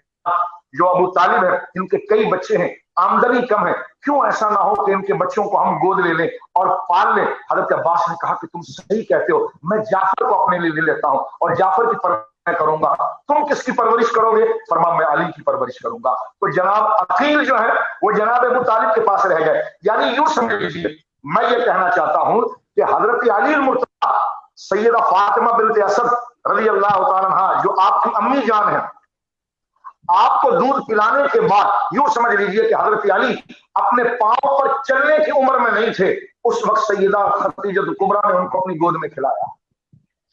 جو ابو طالب ہے، ان کے کئی بچے ہیں، آمدنی کم ہے، کیوں ایسا نہ ہو کہ ان کے بچوں کو ہم گود لے لیں اور پال لیں. حضرت عباس نے کہا کہ تم صحیح کہتے ہو، میں جعفر کو اپنے لیے لے لیتا ہوں اور جعفر کی پرورش کروں گا. تم کس کی پرورش کرو گے؟ فرمایا میں علی کی پرورش کروں گا. تو جناب عقیل جو ہے وہ جناب ابو طالب کے پاس رہ گئے. یعنی یوں سمجھ لیجیے، میں یہ کہنا چاہتا ہوں کہ حضرت علی المرتضیٰ، سیدہ فاطمہ بنت اسد رضی اللہ تعالیٰ عنہ جو آپ کی امی جان ہے، آپ کو دودھ پلانے کے بعد یوں سمجھ لیجئے کہ حضرت علی اپنے پاؤں پر چلنے کی عمر میں نہیں تھے. اس وقت سیدہ خدیجہ کبریٰ نے ان کو اپنی گود میں کھلایا.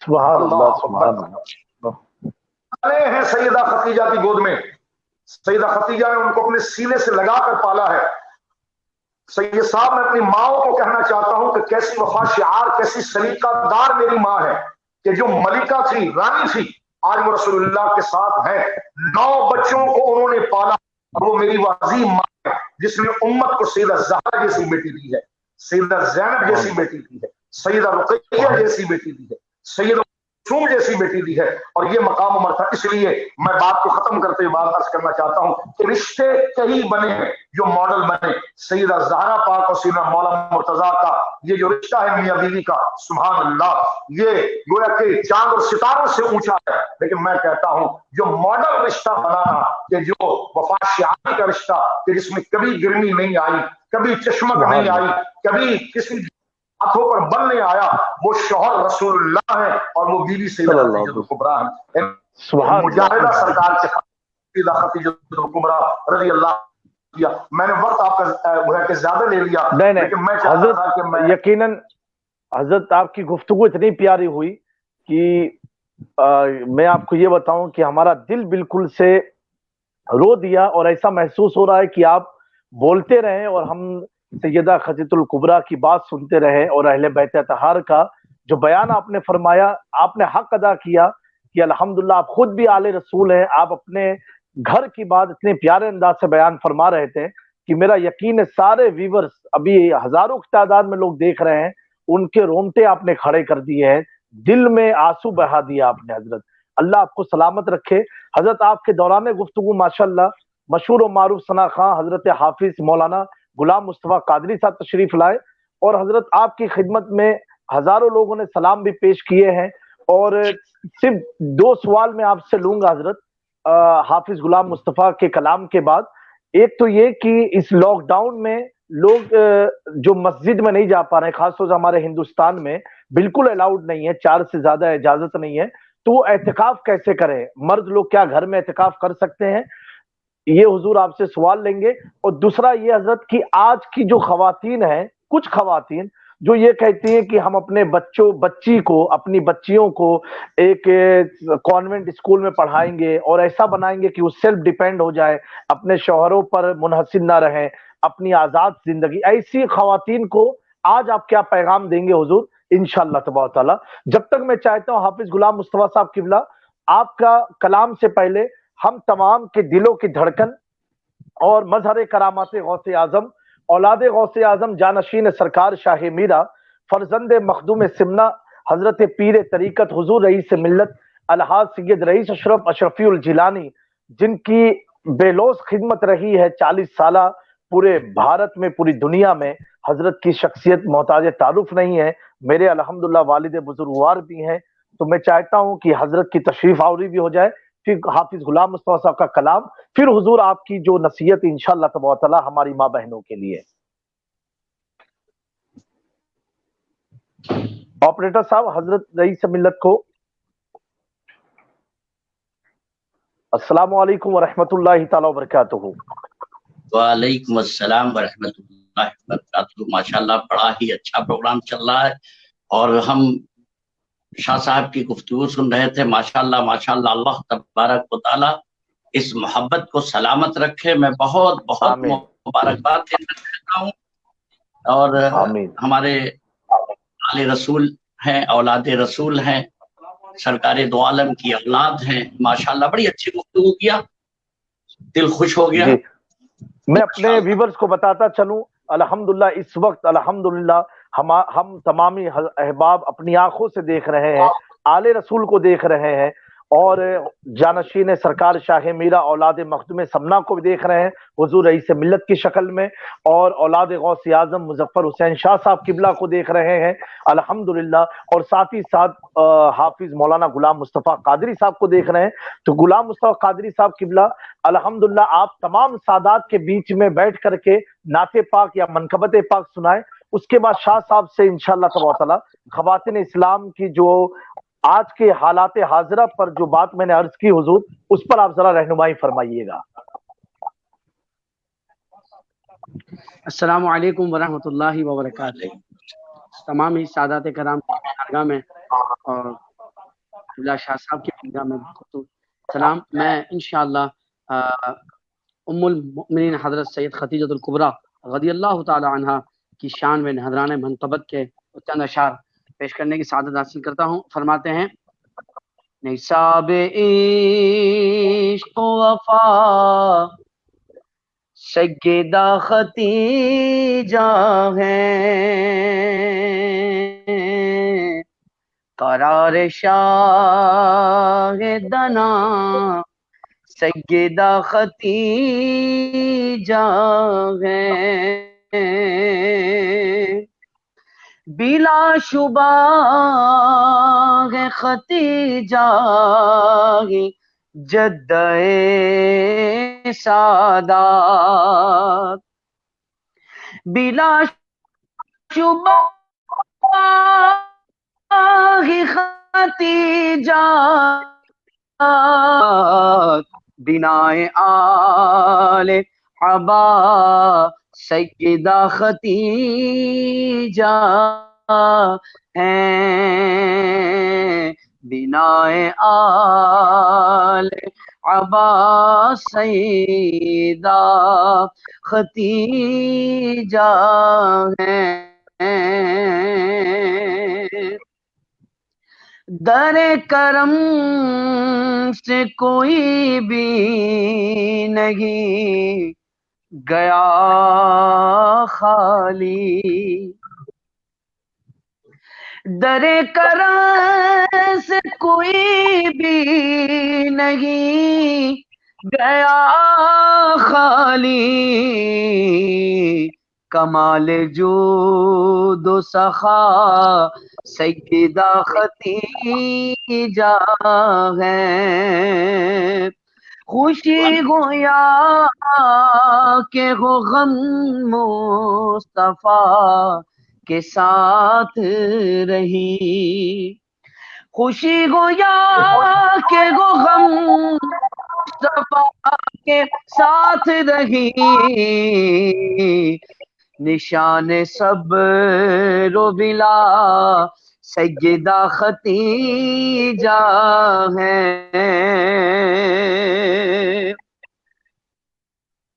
سبحان اللہ، سبحان اللہ. ہیں سیدہ خدیجہ کی گود میں، سیدہ خدیجہ نے ان کو اپنے سینے سے لگا کر پالا ہے. سید صاحب میں اپنی ماں کو کہنا چاہتا ہوں کہ کیسی وفا شعار، کیسی سلیقہ دار میری ماں ہے کہ جو ملکہ تھی، رانی تھی، آج وہ رسول اللہ کے ساتھ ہیں. 9 بچوں کو انہوں نے پالا. وہ میری وہ عظیم ماں ہے جس نے امت کو سیدہ زہرا جیسی بیٹی دی ہے، سیدہ زینب جیسی بیٹی دی ہے، سیدہ رقیہ جیسی بیٹی دی ہے، سیدہ معصوم جیسی بیٹی دی ہے. اور یہ مقام و مرتبہ، اس لیے میں بات کو ختم کرتے ہوئے بات عرض کرنا چاہتا ہوں کہ رشتے کئی بنے ہیں جو ماڈل بنے. سیدہ زہرا پاک اور سیدہ مولانا مرتضیٰ کا یہ جو رشتہ ہے میاں بیوی کا، سبحان اللہ، یہ گویا کہ چاند اور ستاروں سے اونچا ہے. لیکن میں کہتا ہوں جو ماڈل رشتہ بنانا، کہ جو وفا شعاری کا رشتہ، کہ جس میں کبھی گرمی نہیں آئی، کبھی چشمک نہیں آئی، کبھی کسی ہاتھوں پر بل نہیں آیا، وہ شوہر رسول اللہ ہے اور وہ بیوی سیدہ خدیجہ کبریٰ ہے. مجاہدہ سرکار کے سیدہ خدیجہ کبریٰ رضی اللہ عنہا. میں نے وقت آپ کا زیادہ لے لیا، لیکن میں چاہتا تھا کہ میں یقیناً حضرت آپ کی گفتگو اتنی پیاری ہوئی کہ میں آپ کو یہ بتاؤں کہ ہمارا دل بالکل سے رو دیا، اور ایسا محسوس ہو رہا ہے کہ آپ بولتے رہیں اور ہم سیدہ خدیجہ الکبریٰ کی بات سنتے رہے، اور اہل بیت اطہار کا جو بیان آپ نے فرمایا، آپ نے حق ادا کیا کہ الحمدللہ آپ خود بھی آل رسول ہیں. آپ اپنے گھر کی بات اتنے پیارے انداز سے بیان فرما رہے تھے کہ میرا یقین ہے سارے ویورز، ابھی ہزاروں کی تعداد میں لوگ دیکھ رہے ہیں، ان کے رونگٹے آپ نے کھڑے کر دیے ہیں، دل میں آنسو بہا دیا آپ نے. حضرت اللہ آپ کو سلامت رکھے. حضرت آپ کے دوران گفتگو ماشاءاللہ مشہور و معروف ثنا خاں حضرت حافظ مولانا غلام مصطفیٰ قادری صاحب تشریف لائے، اور حضرت آپ کی خدمت میں ہزاروں لوگوں نے سلام بھی پیش کیے ہیں. اور صرف 2 سوال میں آپ سے لوں گا حضرت حافظ غلام مصطفیٰ کے کلام کے بعد. ایک تو یہ کہ اس لاک ڈاؤن میں لوگ جو مسجد میں نہیں جا پا رہے ہیں، خاص طور سے ہمارے ہندوستان میں بالکل الاؤڈ نہیں ہے، 4 سے زیادہ اجازت نہیں ہے، تو وہ اعتکاف کیسے کریں؟ مرد لوگ کیا گھر میں اعتکاف کر سکتے ہیں؟ یہ حضور آپ سے سوال لیں گے. اور دوسرا یہ حضرت کہ آج کی جو خواتین ہیں، کچھ خواتین جو یہ کہتی ہیں کہ ہم اپنے اپنی بچیوں کو ایک کانوینٹ اسکول میں پڑھائیں گے اور ایسا بنائیں گے کہ وہ سیلف ڈیپینڈ ہو جائے، اپنے شوہروں پر منحصر نہ رہیں، اپنی آزاد زندگی، ایسی خواتین کو آج آپ کیا پیغام دیں گے حضور انشاءاللہ تبارک تعالی؟ جب تک میں چاہتا ہوں حافظ غلام مصطفیٰ صاحب قبلہ، آپ کا کلام سے پہلے ہم تمام کے دلوں کی دھڑکن اور مظہر کرامات غوث اعظم، اولاد غوث اعظم، جانشین سرکار شاہ میرا، فرزند مخدوم سمنا، حضرت پیر طریقت حضور رئیس ملت الحاج سید رئیس اشرف اشرفی الجیلانی، جن کی بے لوث خدمت رہی ہے 40 سالہ پورے بھارت میں، پوری دنیا میں. حضرت کی شخصیت محتاج تعارف نہیں ہے، میرے الحمدللہ والد بزرگوار بھی ہیں. تو میں چاہتا ہوں کہ حضرت کی تشریف آوری بھی ہو جائے، پھر حافظ غلام مصطفیٰ صاحب کا کلام، پھر حضور آپ کی جو نصیحت انشاءاللہ تبارک تعالی ہماری ماں بہنوں کے لیے. آپریٹر صاحب حضرت رئیس ملت کو السلام علیکم ورحمۃ اللہ تعالی وبرکاتہ. وعلیکم السلام ورحمۃ اللہ وبرکاتہ. ماشاءاللہ بڑا ہی اچھا پروگرام چل رہا ہے، اور ہم شاہ صاحب کی گفتگو سن رہے تھے. ماشاءاللہ ماشاءاللہ، اللہ تبارک و تعالی اس محبت کو سلامت رکھے. میں بہت بہت مبارکباد دیتا ہوں. اور ہمارے آل رسول ہیں، اولاد رسول ہیں، سرکار دو عالم کی اولاد ہیں. ماشاءاللہ بڑی اچھی گفتگو کیا، دل خوش ہو گیا. میں اپنے ویورز کو بتاتا چلوں، الحمدللہ اس وقت الحمدللہ ہم تمامی احباب اپنی آنکھوں سے دیکھ رہے ہیں، آل رسول کو دیکھ رہے ہیں، اور جانشین سرکار شاہ میرا اولاد مخدوم سمنا کو بھی دیکھ رہے ہیں حضور رئیس ملت کی شکل میں، اور اولاد غوث اعظم مظفر حسین شاہ صاحب قبلہ کو دیکھ رہے ہیں الحمدللہ، اور ساتھ ہی ساتھ حافظ مولانا غلام مصطفیٰ قادری صاحب کو دیکھ رہے ہیں. تو غلام مصطفیٰ قادری صاحب قبلہ الحمدللہ آپ تمام سادات کے بیچ میں بیٹھ کر کے نعت پاک یا منقبت پاک سنائیں. اس کے بعد شاہ صاحب سے انشاءاللہ تبارک تعالی خواتین اسلام کی جو آج کے حالات حاضرہ پر جو بات میں نے عرض کی حضور، اس پر آپ ذرا رہنمائی فرمائیے گا. السلام علیکم ورحمۃ اللہ وبرکاتہ. تمام ہی سادات کرام کی بارگاہ میں اور قبلہ شاہ صاحب کی بارگاہ میں سلام. میں انشاءاللہ ام المؤمنین حضرت سید خدیجہ الکبریٰ رضی اللہ تعالی عنہا کی شان میں حضران منقبت کے چند اشعار پیش کرنے کی سعادت حاصل کرتا ہوں. فرماتے ہیں: نصاب عشق و وفا سیدہ ختیجہ ہیں، قرار شاہ دنا سیدہ ختیجہ ہیں، بلا شبہ ختیجہ جدہ سادات، بلا شبہ ختیجہ بنائے آل عبا سیدہ ختیجہ ہیں، بنائے آل عبا سیدہ ختیجہ ہیں، در کرم سے کوئی بھی نہیں گیا خالی، در کرم سے کوئی بھی نہیں گیا خالی، کمال جود و سخا سیدہ ختیجہ ہیں، خوشی گویا کہ ہو غم مصطفیٰ کے ساتھ رہی، خوشی گویا کہ ہو غم مصطفیٰ کے ساتھ رہی، نشان صبر و بلا سیدہ ختیجہ ہیں۔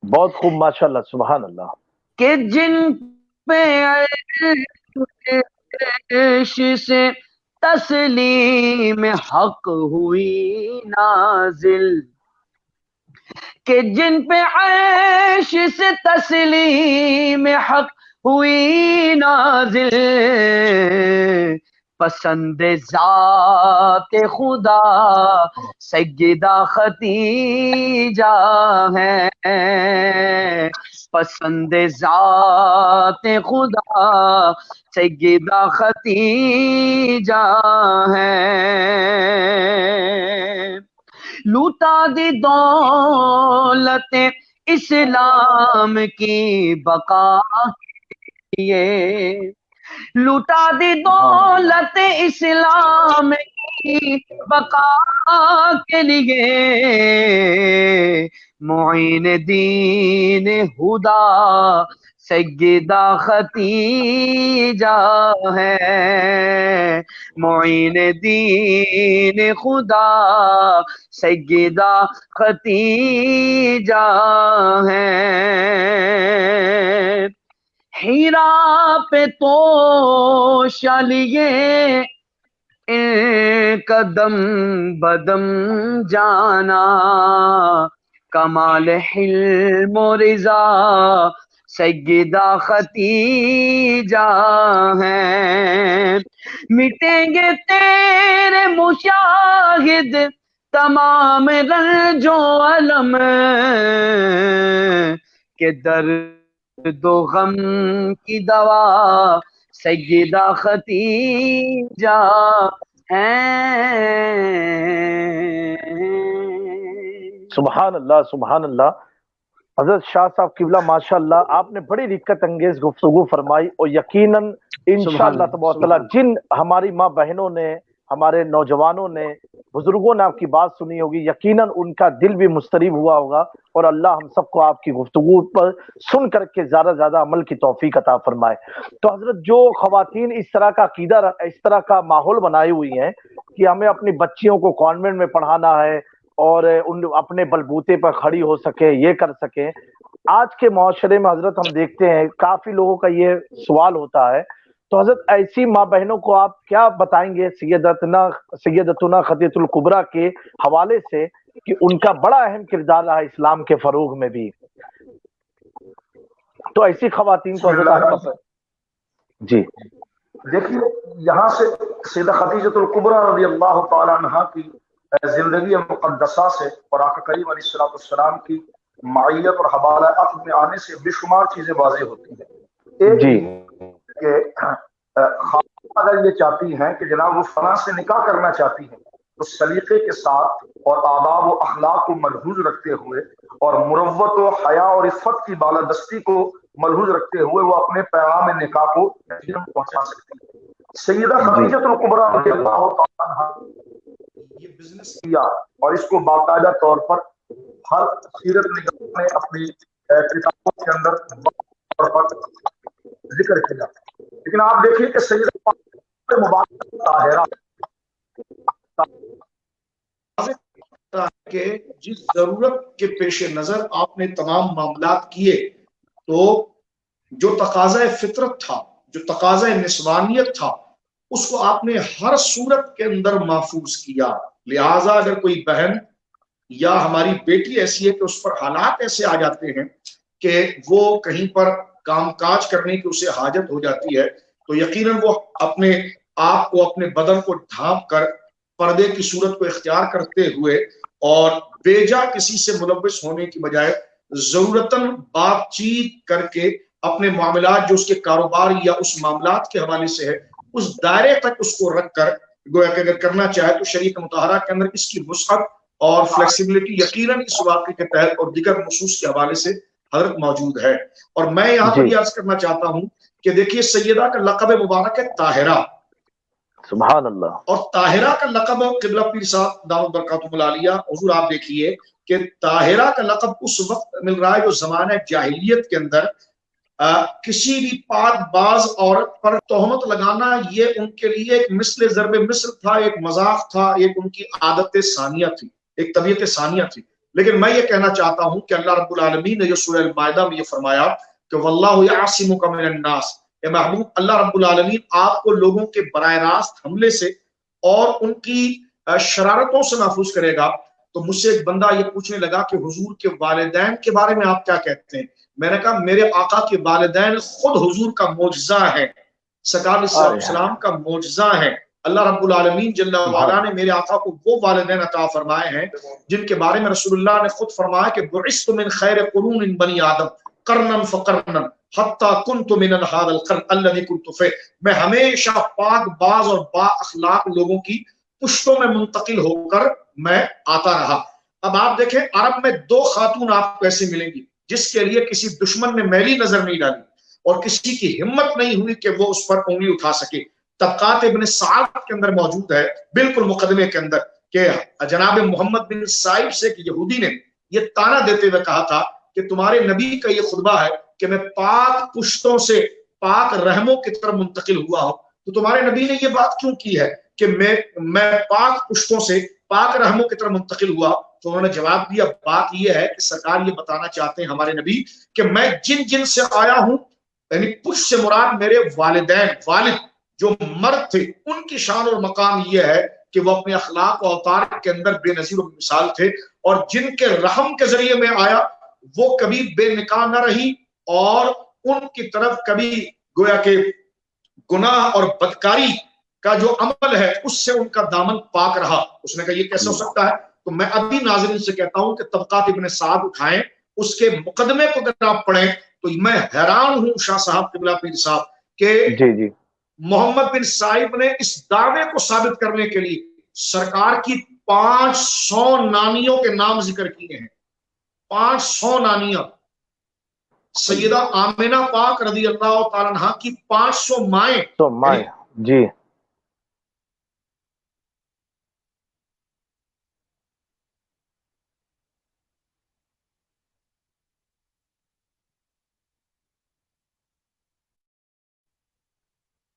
بہت خوب، ماشاءاللہ، سبحان اللہ۔ کہ جن پہ عرش سے تسلیم حق ہوئی نازل، کہ جن پہ عرش سے تسلیم حق ہوئی نازل، پسند ذات خدا سیدہ ختیجہ ہیں، پسند ذات خدا سیدہ ختیجہ ہیں، لوٹا دی دولت اسلام کی بقا کے لیے، لوٹا دی دولت اسلام کی بقا کے لیے، معین دین ہدا سیدہ ختیجہ ہیں، معین دین خدا سیدہ ختیجہ ہیں، ہیرا پہ تو شالیے قدم بدم جانا، کمال حلم و رضا سیدہ ختیجہ ہیں، مٹیں گے تیرے مشاہد تمام رنج و علم، کہ درد و غم کی دوا سیدہ ختیجہ ہیں۔ سبحان اللہ، سبحان اللہ۔ حضرت شاہ صاحب قبلہ ماشاءاللہ، آپ نے بڑی رکت انگیز گفتگو فرمائی، اور یقیناً انشاءاللہ تبارک و تعالیٰ جن ہماری ماں بہنوں نے، ہمارے نوجوانوں نے، بزرگوں نے آپ کی بات سنی ہوگی، یقیناً ان کا دل بھی مستریب ہوا ہوگا، اور اللہ ہم سب کو آپ کی گفتگو پر سن کر کے زیادہ زیادہ عمل کی توفیق عطا فرمائے۔ تو حضرت جو خواتین اس طرح کا عقیدہ، اس طرح کا ماحول بنائے ہوئی ہیں کہ ہمیں اپنی بچیوں کو کانوینٹ میں پڑھانا ہے اور ان اپنے بلبوتے پر کھڑی ہو سکے، یہ کر سکیں، آج کے معاشرے میں حضرت ہم دیکھتے ہیں کافی لوگوں کا یہ سوال ہوتا ہے، تو حضرت ایسی ماں بہنوں کو آپ کیا بتائیں گے سیدتنا خدیجہ الکبریٰ کے حوالے سے کہ ان کا بڑا اہم کردار رہا اسلام کے فروغ میں بھی؟ تو ایسی خواتین کو حضرت آپ جی دیکھیے یہاں سے سیدہ خدیجۃ الکبریٰ رضی اللہ تعالی عنہا کی زندگی مقدسہ سے اور آقا کریم علیہ السلام کی معیت اور حوالہ عقد میں آنے سے بے شمار چیزیں واضح ہوتی ہیں. ایک جی کہ خاتون اگر یہ چاہتی ہیں کہ جناب وہ فلاں سے نکاح کرنا چاہتی ہیں تو سلیقے کے ساتھ اور آداب و اخلاق کو ملحوظ رکھتے ہوئے اور مروت و حیا اور عفت کی بالادستی کو ملحوظ رکھتے ہوئے وہ اپنے پیغام نکاح کو پہنچا سکتی ہے. سیدہ خدیجۃ الکبریٰ رضی اللہ تعالیٰ عنہا یہ بزنس کیا اور اس کو باقاعدہ طور پر ہر سیرت نگار نے اپنی کتابوں کے اندر طور پر ذکر کیا. لیکن آپ دیکھیے کہ سیدہ مبارکہ طاہرہ کہ جس ضرورت کے پیش نظر آپ نے تمام معاملات کیے تو جو تقاضۂ فطرت تھا، جو تقاضۂ نسوانیت تھا، اس کو آپ نے ہر صورت کے اندر محفوظ کیا. لہٰذا اگر کوئی بہن یا ہماری بیٹی ایسی ہے کہ اس پر حالات ایسے آ جاتے ہیں کہ وہ کہیں پر کام کاج کرنے کی اسے حاجت ہو جاتی ہے تو یقیناً وہ اپنے آپ کو، اپنے بدن کو ڈھانپ کر پردے کی صورت کو اختیار کرتے ہوئے اور بیجا کسی سے ملوث ہونے کی بجائے ضرورتاً بات چیت کر کے اپنے معاملات جو اس کے کاروبار یا اس معاملات کے حوالے سے ہے اس دائرے تک اس کو رکھ کر گویا کہ اگر کرنا چاہے تو شریعت مطہرہ کے اندر اس کی وسعت اور فلیکسیبلٹی یقیناً اس واقعے کے تحت اور دیگر نصوص کے حوالے سے حضرت موجود ہے. اور میں یہاں پر یہ عرض کرنا چاہتا ہوں کہ دیکھیے سیدہ کا لقب مبارک ہے طاہرہ. سبحان اللہ. اور طاہرہ کا لقب قبلہ پیر صاحب دامت برکاتہم العالیہ حضور آپ دیکھیے کہ طاہرہ کا لقب اس وقت مل رہا ہے جو زمانہ جاہلیت کے اندر کسی بھی پاک باز عورت پر تہمت لگانا یہ ان کے لیے ایک مثل ضرب مثل تھا، ایک مذاق تھا، ایک ان کی عادت ثانیہ تھی، ایک طبیعت ثانیہ تھی. لیکن میں یہ کہنا چاہتا ہوں کہ اللہ رب العالمین نے جو سورہ المائدہ میں یہ فرمایا کہ واللہ یعصمک من الناس، اے محبوب اللہ رب العالمین آپ کو لوگوں کے براہ راست حملے سے اور ان کی شرارتوں سے محفوظ کرے گا. تو مجھ سے ایک بندہ یہ پوچھنے لگا کہ حضور کے والدین کے بارے میں آپ کیا کہتے ہیں؟ میں نے کہا میرے آقا کے والدین خود حضور کا معجزہ ہے، سرکار علیہ السلام کا معجزہ ہے. اللہ رب العالمین جل وعلا نے میرے آقا کو وہ والدین عطا فرمائے ہیں جن کے بارے میں رسول اللہ نے خود فرمایا کہ بعثت من خیر قرون بنی آدم قرنا فقرنا حتی کنت من هذا القرن الذي كنت فيه. میں ہمیشہ پاک باز اور با اخلاق لوگوں کی پشتوں میں منتقل ہو کر میں آتا رہا. اب آپ دیکھیں عرب میں دو خاتون آپ کو ایسے ملیں گی جس کے لیے کسی دشمن نے میلی نظر نہیں ڈالی اور کسی کی ہمت نہیں ہوئی کہ وہ اس پر انگلی اٹھا سکے. طبقات ابن سعد کے اندر موجود ہے بالکل مقدمے کے اندر کہ جناب محمد بن سائب سے کہ یہودی نے یہ تانا دیتے ہوئے کہا تھا کہ تمہارے نبی کا یہ خطبہ ہے کہ میں پاک پشتوں سے پاک رحموں کی طرف منتقل ہوا ہوں، تو تمہارے نبی نے یہ بات کیوں کی ہے کہ میں پاک پشتوں سے پاک رحموں کی طرف منتقل ہوا؟ تو انہوں نے جواب دیا بات یہ ہے کہ سرکار یہ بتانا چاہتے ہیں ہمارے نبی کہ میں جن جن سے آیا ہوں یعنی پشت سے مراد میرے والدین، والد جو مرد تھے ان کی شان اور مقام یہ ہے کہ وہ اپنے اخلاق و اوتار کے اندر بے نظیر و مثال تھے، اور جن کے رحم کے ذریعے میں آیا وہ کبھی بے نکاح نہ رہی اور ان کی طرف کبھی گویا کہ گناہ اور بدکاری کا جو عمل ہے اس سے ان کا دامن پاک رہا. اس نے کہا یہ کیسے ہو سکتا ہے؟ تو میں ابھی ناظرین سے کہتا ہوں کہ طبقات ابن سعد اٹھائیں، اس کے مقدمے کو اگر آپ پڑھیں تو میں حیران ہوں شاہ صاحب قبلہ پیر صاحب کہ محمد بن سائب نے اس دعوے کو ثابت کرنے کے لیے سرکار کی 500 نانیوں کے نام ذکر کیے ہیں. 500 نانیاں، سیدہ آمنہ پاک رضی اللہ تعالیٰ عنہ کی 500 مائیں جی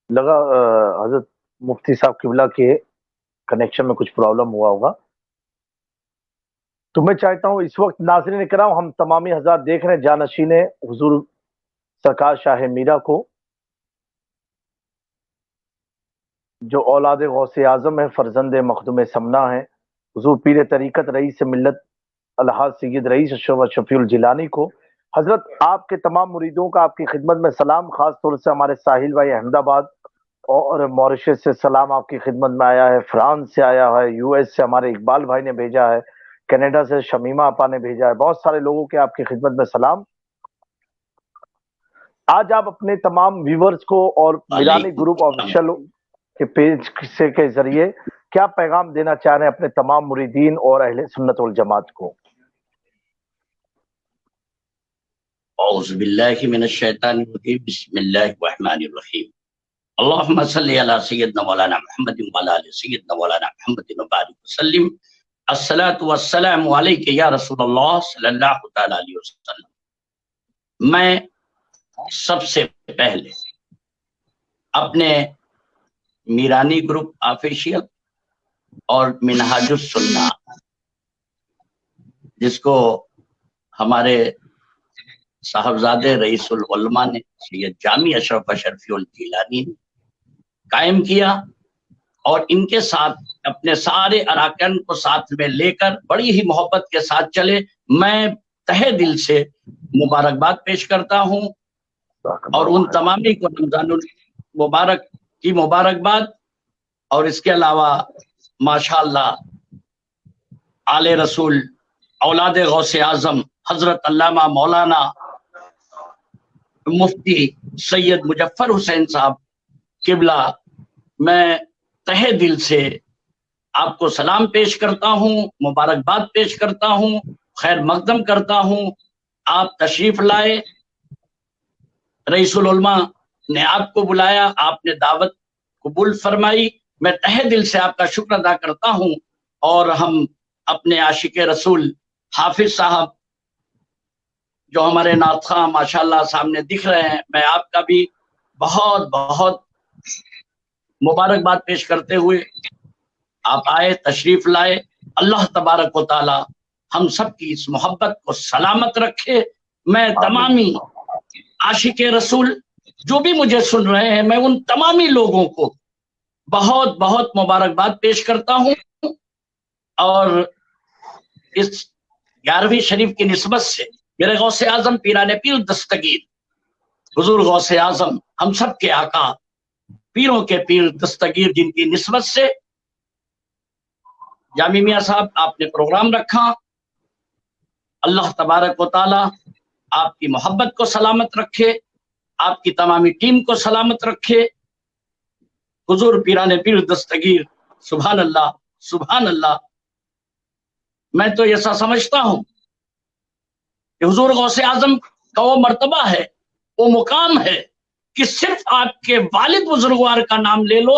لگا حضرت مفتی صاحب قبلہ کے کنیکشن میں کچھ پرابلم ہوا ہوگا. تو میں چاہتا ہوں اس وقت ناظرین کرام ہم تمامی حضرات دیکھ رہے ہیں جانشین حضور سرکار شاہ میرا کو جو اولاد غوث اعظم ہے، فرزند مخدوم سمنا ہے، حضور پیر طریقت رئیس ملت الحاج سید رئیس اشرف شفیع الجیلانی کو حضرت آپ کے تمام مریدوں کا آپ کی خدمت میں سلام، خاص طور سے ہمارے ساحل بھائی احمد آباد اور موریشس سے سلام آپ کی خدمت میں آیا ہے، فرانس سے آیا ہے، یو ایس سے ہمارے اقبال بھائی نے بھیجا ہے، کینیڈا سے شمیمہ آپا نے بھیجا ہے، بہت سارے لوگوں کے آپ کی خدمت میں سلام۔ آج آپ اپنے تمام ویورز کو اور میرانی گروپ آفیشیل کے پیج کے ذریعے کیا پیغام دینا چاہ رہے ہیں اپنے تمام مریدین اور اہل سنت والجماعت کو؟ اعوذ باللہ من الشیطان الرجیم، بسم اللہ الرحمن الرحیم۔ اللہم صلی علی سیدنا مولانا محمد وعلی آل سیدنا مولانا محمد وبارک وسلم۔ الصلاۃ والسلام علیک یا رسول اللہ صلی اللہ تعالی علیہ وسلم۔ میں سب سے پہلے اپنے میرانی گروپ آفیشیل اور منہاج السنہ، جس کو ہمارے صاحبزادے رئیس العلماء نے سید جامی اشرف شرفی الجیلانی نے قائم کیا، اور ان کے ساتھ اپنے سارے اراکین کو ساتھ میں لے کر بڑی ہی محبت کے ساتھ چلے، میں تہہ دل سے مبارکباد پیش کرتا ہوں، اور ان تمامی کو رمضان المبارک کی مبارکباد۔ اور اس کے علاوہ ماشاءاللہ آل رسول اولاد غوث اعظم حضرت علامہ مولانا مفتی سید مظفر حسین صاحب قبلہ، میں تہہ دل سے آپ کو سلام پیش کرتا ہوں، مبارکباد پیش کرتا ہوں، خیر مقدم کرتا ہوں۔ آپ تشریف لائے، رئیس العلماء نے آپ کو بلایا، آپ نے دعوت قبول فرمائی، میں تہہ دل سے آپ کا شکر ادا کرتا ہوں۔ اور ہم اپنے عاشق رسول حافظ صاحب جو ہمارے نعت خواں ماشاءاللہ سامنے دکھ رہے ہیں، میں آپ کا بھی بہت بہت مبارکباد پیش کرتے ہوئے آپ آئے، تشریف لائے۔ اللہ تبارک و تعالی ہم سب کی اس محبت کو سلامت رکھے۔ میں تمامی عاشق رسول جو بھی مجھے سن رہے ہیں، میں ان تمامی لوگوں کو بہت بہت مبارکباد پیش کرتا ہوں، اور اس 11ویں شریف کی نسبت سے میرے غوث اعظم پیران پیر دستگیر حضور غوث اعظم ہم سب کے آقا پیروں کے پیر دستگیر، جن کی نسبت سے جامی میاں صاحب آپ نے پروگرام رکھا، اللہ تبارک و تعالی آپ کی محبت کو سلامت رکھے، آپ کی تمامی ٹیم کو سلامت رکھے۔ حضور پیران پیر دستگیر، سبحان اللہ سبحان اللہ۔ میں تو ایسا سمجھتا ہوں کہ حضور غوث اعظم کا وہ مرتبہ ہے، وہ مقام ہے کہ صرف آپ کے والد بزرگوار کا نام لے لو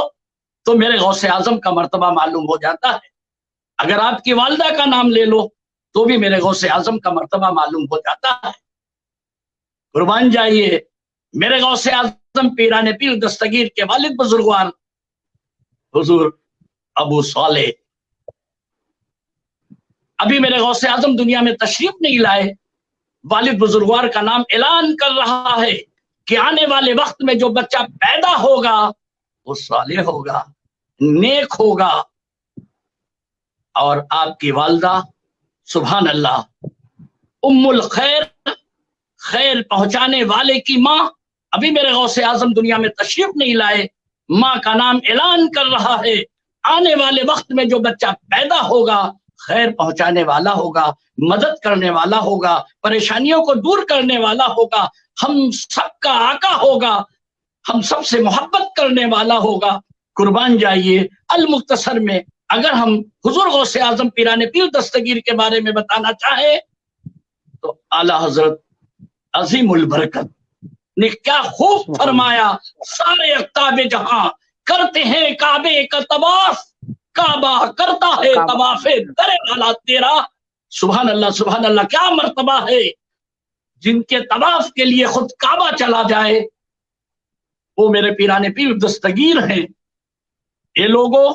تو میرے غوث اعظم کا مرتبہ معلوم ہو جاتا ہے، اگر آپ کی والدہ کا نام لے لو تو بھی میرے غوث اعظم کا مرتبہ معلوم ہو جاتا ہے۔ قربان جائیے میرے غوث اعظم پیران پیر دستگیر کے والد بزرگوار حضور ابو صالح، ابھی میرے غوث اعظم دنیا میں تشریف نہیں لائے، والد بزرگوار کا نام اعلان کر رہا ہے کہ آنے والے وقت میں جو بچہ پیدا ہوگا وہ صالح ہوگا، نیک ہوگا۔ اور آپ کی والدہ سبحان اللہ ام الخیر، خیر پہنچانے والے کی ماں، ابھی میرے غوث اعظم دنیا میں تشریف نہیں لائے، ماں کا نام اعلان کر رہا ہے آنے والے وقت میں جو بچہ پیدا ہوگا خیر پہنچانے والا ہوگا، مدد کرنے والا ہوگا، پریشانیوں کو دور کرنے والا ہوگا، ہم سب کا آقا ہوگا، ہم سب سے محبت کرنے والا ہوگا۔ قربان جائیے المختصر میں اگر ہم حضور غوث اعظم پیران پیر دستگیر کے بارے میں بتانا چاہیں تو اعلیٰ حضرت عظیم البرکت نے کیا خوب فرمایا، سارے اقطاب جہاں کرتے ہیں کعبے کا طواف، کعبہ کرتا ہے طواف در والا تیرا۔ سبحان اللہ سبحان اللہ، کیا مرتبہ ہے، جن کے طواف کے لیے خود کعبہ چلا جائے وہ میرے پیران پیر دستگیر ہیں۔ یہ لوگوں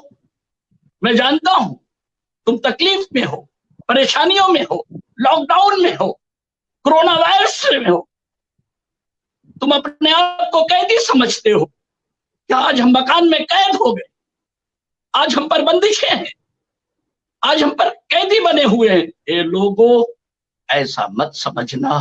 میں جانتا ہوں تم تکلیف میں ہو، پریشانیوں میں ہو، لاک ڈاؤن میں ہو، کرونا وائرس میں ہو، تم اپنے آپ کو قیدی سمجھتے ہو کہ آج ہم مکان میں قید ہو گئے، آج ہم پر بندشیں ہیں، آج ہم پر قیدی بنے ہوئے ہیں۔ اے لوگوں ایسا مت سمجھنا،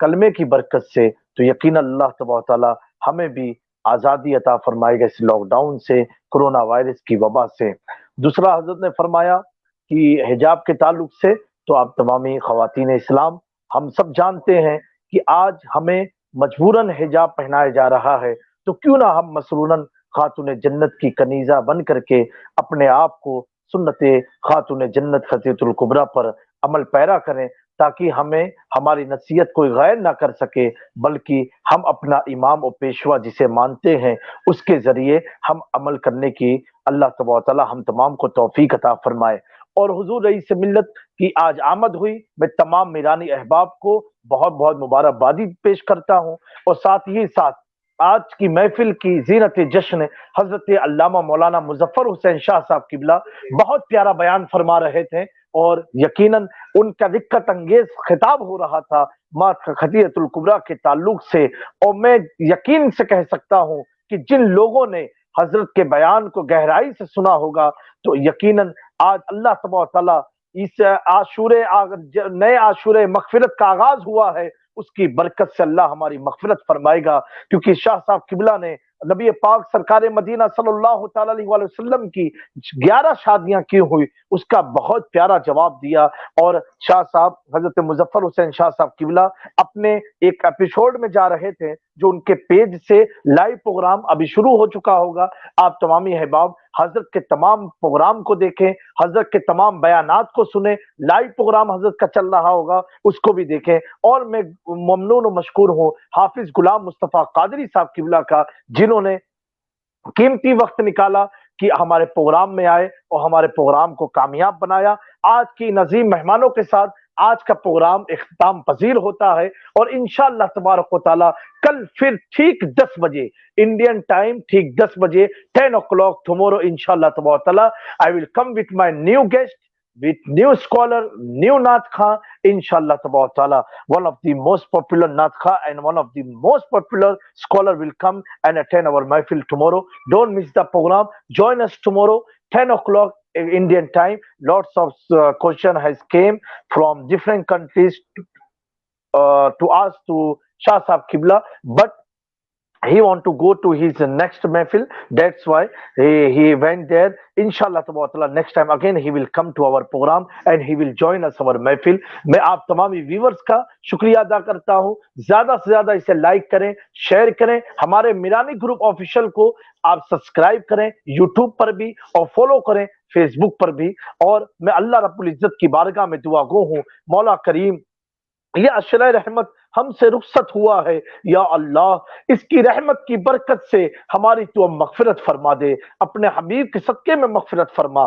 کلمے کی برکت سے تو یقین اللہ تبارک تعالیٰ ہمیں بھی آزادی عطا فرمائے گا اس لاک ڈاؤن سے، کرونا وائرس کی وبا سے۔ دوسرا حضرت نے فرمایا کہ حجاب کے تعلق سے تو آپ تمامی خواتین اسلام ہم سب جانتے ہیں کہ آج ہمیں مجبوراً حجاب پہنایا جا رہا ہے، تو کیوں نہ ہم مسنوناً خاتون جنت کی کنیزہ بن کر کے اپنے آپ کو سنت خاتون جنت خطیۃ الکبریٰ پر عمل پیرا کریں، تاکہ ہمیں ہماری نصیحت کوئی غیر نہ کر سکے، بلکہ ہم اپنا امام و پیشوا جسے مانتے ہیں اس کے ذریعے ہم عمل کرنے کی اللہ تبارک تعالیٰ ہم تمام کو توفیق عطا فرمائے۔ اور حضور رئیس ملت کی آج آمد ہوئی، میں تمام میرانی احباب کو بہت بہت مبارکبادی پیش کرتا ہوں، اور ساتھ ہی ساتھ آج کی محفل کی زینت جشن حضرت علامہ مولانا مظفر حسین شاہ صاحب قبلہ بہت پیارا بیان فرما رہے تھے، اور یقیناً ان کا دقت انگیز خطاب ہو رہا تھا ماں خطیۃ الکبریٰ کے تعلق سے، اور میں یقین سے کہہ سکتا ہوں کہ جن لوگوں نے حضرت کے بیان کو گہرائی سے سنا ہوگا تو یقیناً آج اللہ تبارک تعالیٰ اس نئے عاشورے مغفرت کا آغاز ہوا ہے، اس کی برکت سے اللہ ہماری مغفرت فرمائے گا، کیونکہ شاہ صاحب قبلہ نے نبی پاک سرکار مدینہ صلی اللہ تعالی علیہ وسلم کی 11 شادیاں کی ہوئی، اس کا بہت پیارا جواب دیا۔ اور شاہ صاحب حضرت مظفر حسین شاہ صاحب قبلہ اپنے ایک ایپیسوڈ میں جا رہے تھے، جو ان کے پیج سے لائیو پروگرام ابھی شروع ہو چکا ہوگا، آپ تمامی احباب حضرت کے تمام پروگرام کو دیکھیں، حضرت کے تمام بیانات کو سنیں، لائیو پروگرام حضرت کا چل رہا ہوگا اس کو بھی دیکھیں۔ اور میں ممنون و مشکور ہوں حافظ غلام مصطفیٰ قادری صاحب قبلہ کا، جنہوں نے قیمتی وقت نکالا کہ ہمارے پروگرام میں آئے اور ہمارے پروگرام کو کامیاب بنایا۔ آج کی نظیم مہمانوں کے ساتھ آج کا پروگرام اختتام پذیر ہوتا ہے، اور انشاءاللہ تبارک و تعالی کل پھر ٹھیک 10 بجے انڈین ٹائم، ٹھیک 10 بجے 10 o'clock tomorrow انشاءاللہ تبارک و تعالی I will come with my new guest, with new scholar, new Naat Khan, inshallah tabarak ta'ala. One of the most popular Naat Khan and one of the most popular scholar will come and attend our mahfil tomorrow. Don't miss the program. Join us tomorrow, 10 o'clock Indian time. Lots of question has came from different countries to ask to Shah Sahab Qibla, but he want to go to his next mahfil. That's why he went there. Inshallah ta'ala next time again he will come to our program and he will join us our mahfil. میں آپ تمامی viewers کا شکریہ ادا کرتا ہوں، زیادہ سے زیادہ اسے لائک کریں، شیئر کریں، ہمارے میرانی گروپ آفیشل کو آپ سبسکرائب کریں، یوٹیوب پر بھی، اور فالو کریں فیس بک پر بھی۔ اور میں اللہ رب العزت کی بارگاہ میں دعا گو ہوں، مولا کریم یہ عشرہ رحمت ہم سے رخصت ہوا ہے، یا اللہ اس کی رحمت کی برکت سے ہماری تو مغفرت فرما دے، اپنے حبیب کے صدقے میں مغفرت فرما۔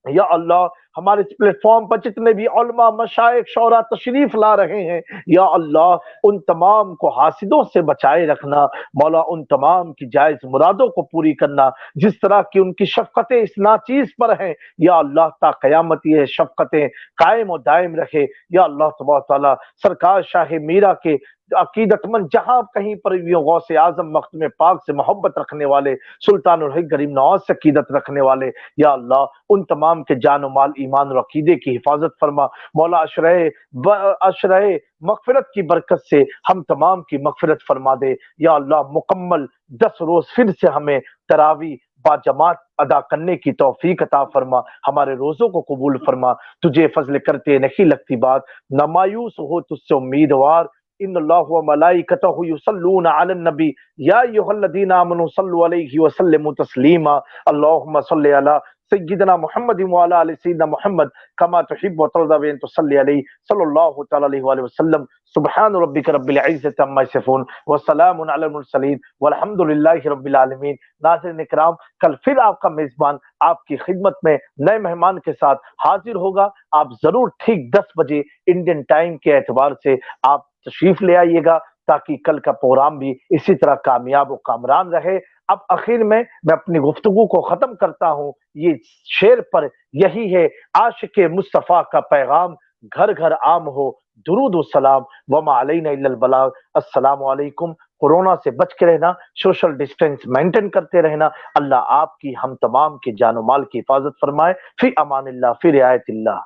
یا اللہ ہمارے اس پلیٹ فارم پر جتنے بھی علماء، مشائخ، شعراء تشریف لا رہے ہیں، یا اللہ ان تمام کو حاسدوں سے بچائے رکھنا، مولا ان تمام کی جائز مرادوں کو پوری کرنا، جس طرح کی ان کی شفقتیں اس ناچیز پر ہیں، یا اللہ تا قیامت یہ شفقتیں قائم و دائم رکھے۔ یا اللہ تبارک تعالیٰ سرکار شاہ میرا کے عقیدت مند جہاں کہیں پر بھی غوث اعظم مختوم پاک سے محبت رکھنے والے، سلطان الحق غریب نواز سے عقیدت رکھنے والے، یا اللہ ان تمام کے جان و مال، ایمان و عقیدے کی حفاظت فرما۔ مولا عشرہ مغفرت کی برکت سے ہم تمام کی مغفرت فرما دے۔ یا اللہ مکمل 10 روز پھر سے ہمیں تراویح با جماعت ادا کرنے کی توفیق عطا فرما، ہمارے روزوں کو قبول فرما۔ تجھے فضل کرتے نہیں لگتی بات، نہ مایوس ہو تجھ سے امیدوار۔ ان اللہ و ملائکتہ یصلون علی النبی یا ایھا الذین آمنوا صلوا علیہ وسلموا تسلیما۔ اللہم صل علی سیدنا محمد وعلی آل سیدنا محمد کما تحب وترضى ان تصلی علیہ صلی اللہ تعالی علیہ وآلہ وسلم۔ سبحان ربک رب العزۃ عما یصفون وسلام علی المرسلین والحمد للہ رب العالمین۔ ناظرین اکرام، کل پھر آپ کا میزبان آپ کی خدمت میں نئے مہمان کے ساتھ حاضر ہوگا۔ آپ ضرور ٹھیک 10 بجے انڈین ٹائم کے اعتبار سے آپ تشریف لے آئیے گا، تاکہ کل کا پروگرام بھی اسی طرح کامیاب و کامران رہے۔ اب آخر میں اپنی گفتگو کو ختم کرتا ہوں یہ شعر پر، یہی ہے عاشق مصطفیٰ کا پیغام، گھر گھر عام ہو درود و سلام، وما علینا الا البلاغ۔ السلام علیکم۔ کورونا سے بچ کے رہنا، سوشل ڈسٹینس مینٹین کرتے رہنا۔ اللہ آپ کی ہم تمام کے جان و مال کی حفاظت فرمائے۔ فی امان اللہ، فی رعایت اللہ۔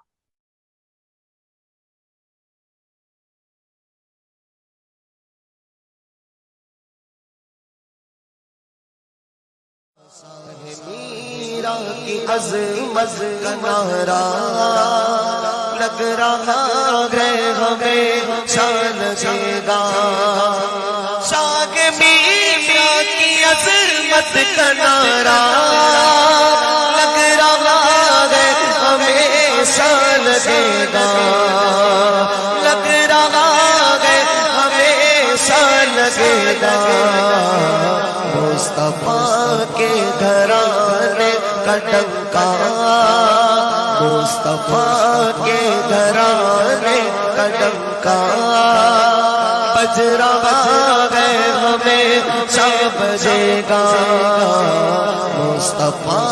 میرا کی عظمت کا نعرہ لگ رہا ہے ہمیں شان لگے گا شاہ میرا کی عظمت کا نعرہ لگ رہا ہے ہمیں شان لگے گا لگ رہا ہے ہمیں شان لگے گا مصطفیٰ کے گھرانے کا ڈنکا مصطفیٰ کے گھرانے کا ڈنکا بج رہا ہے ہمیں بجے گا مصطفیٰ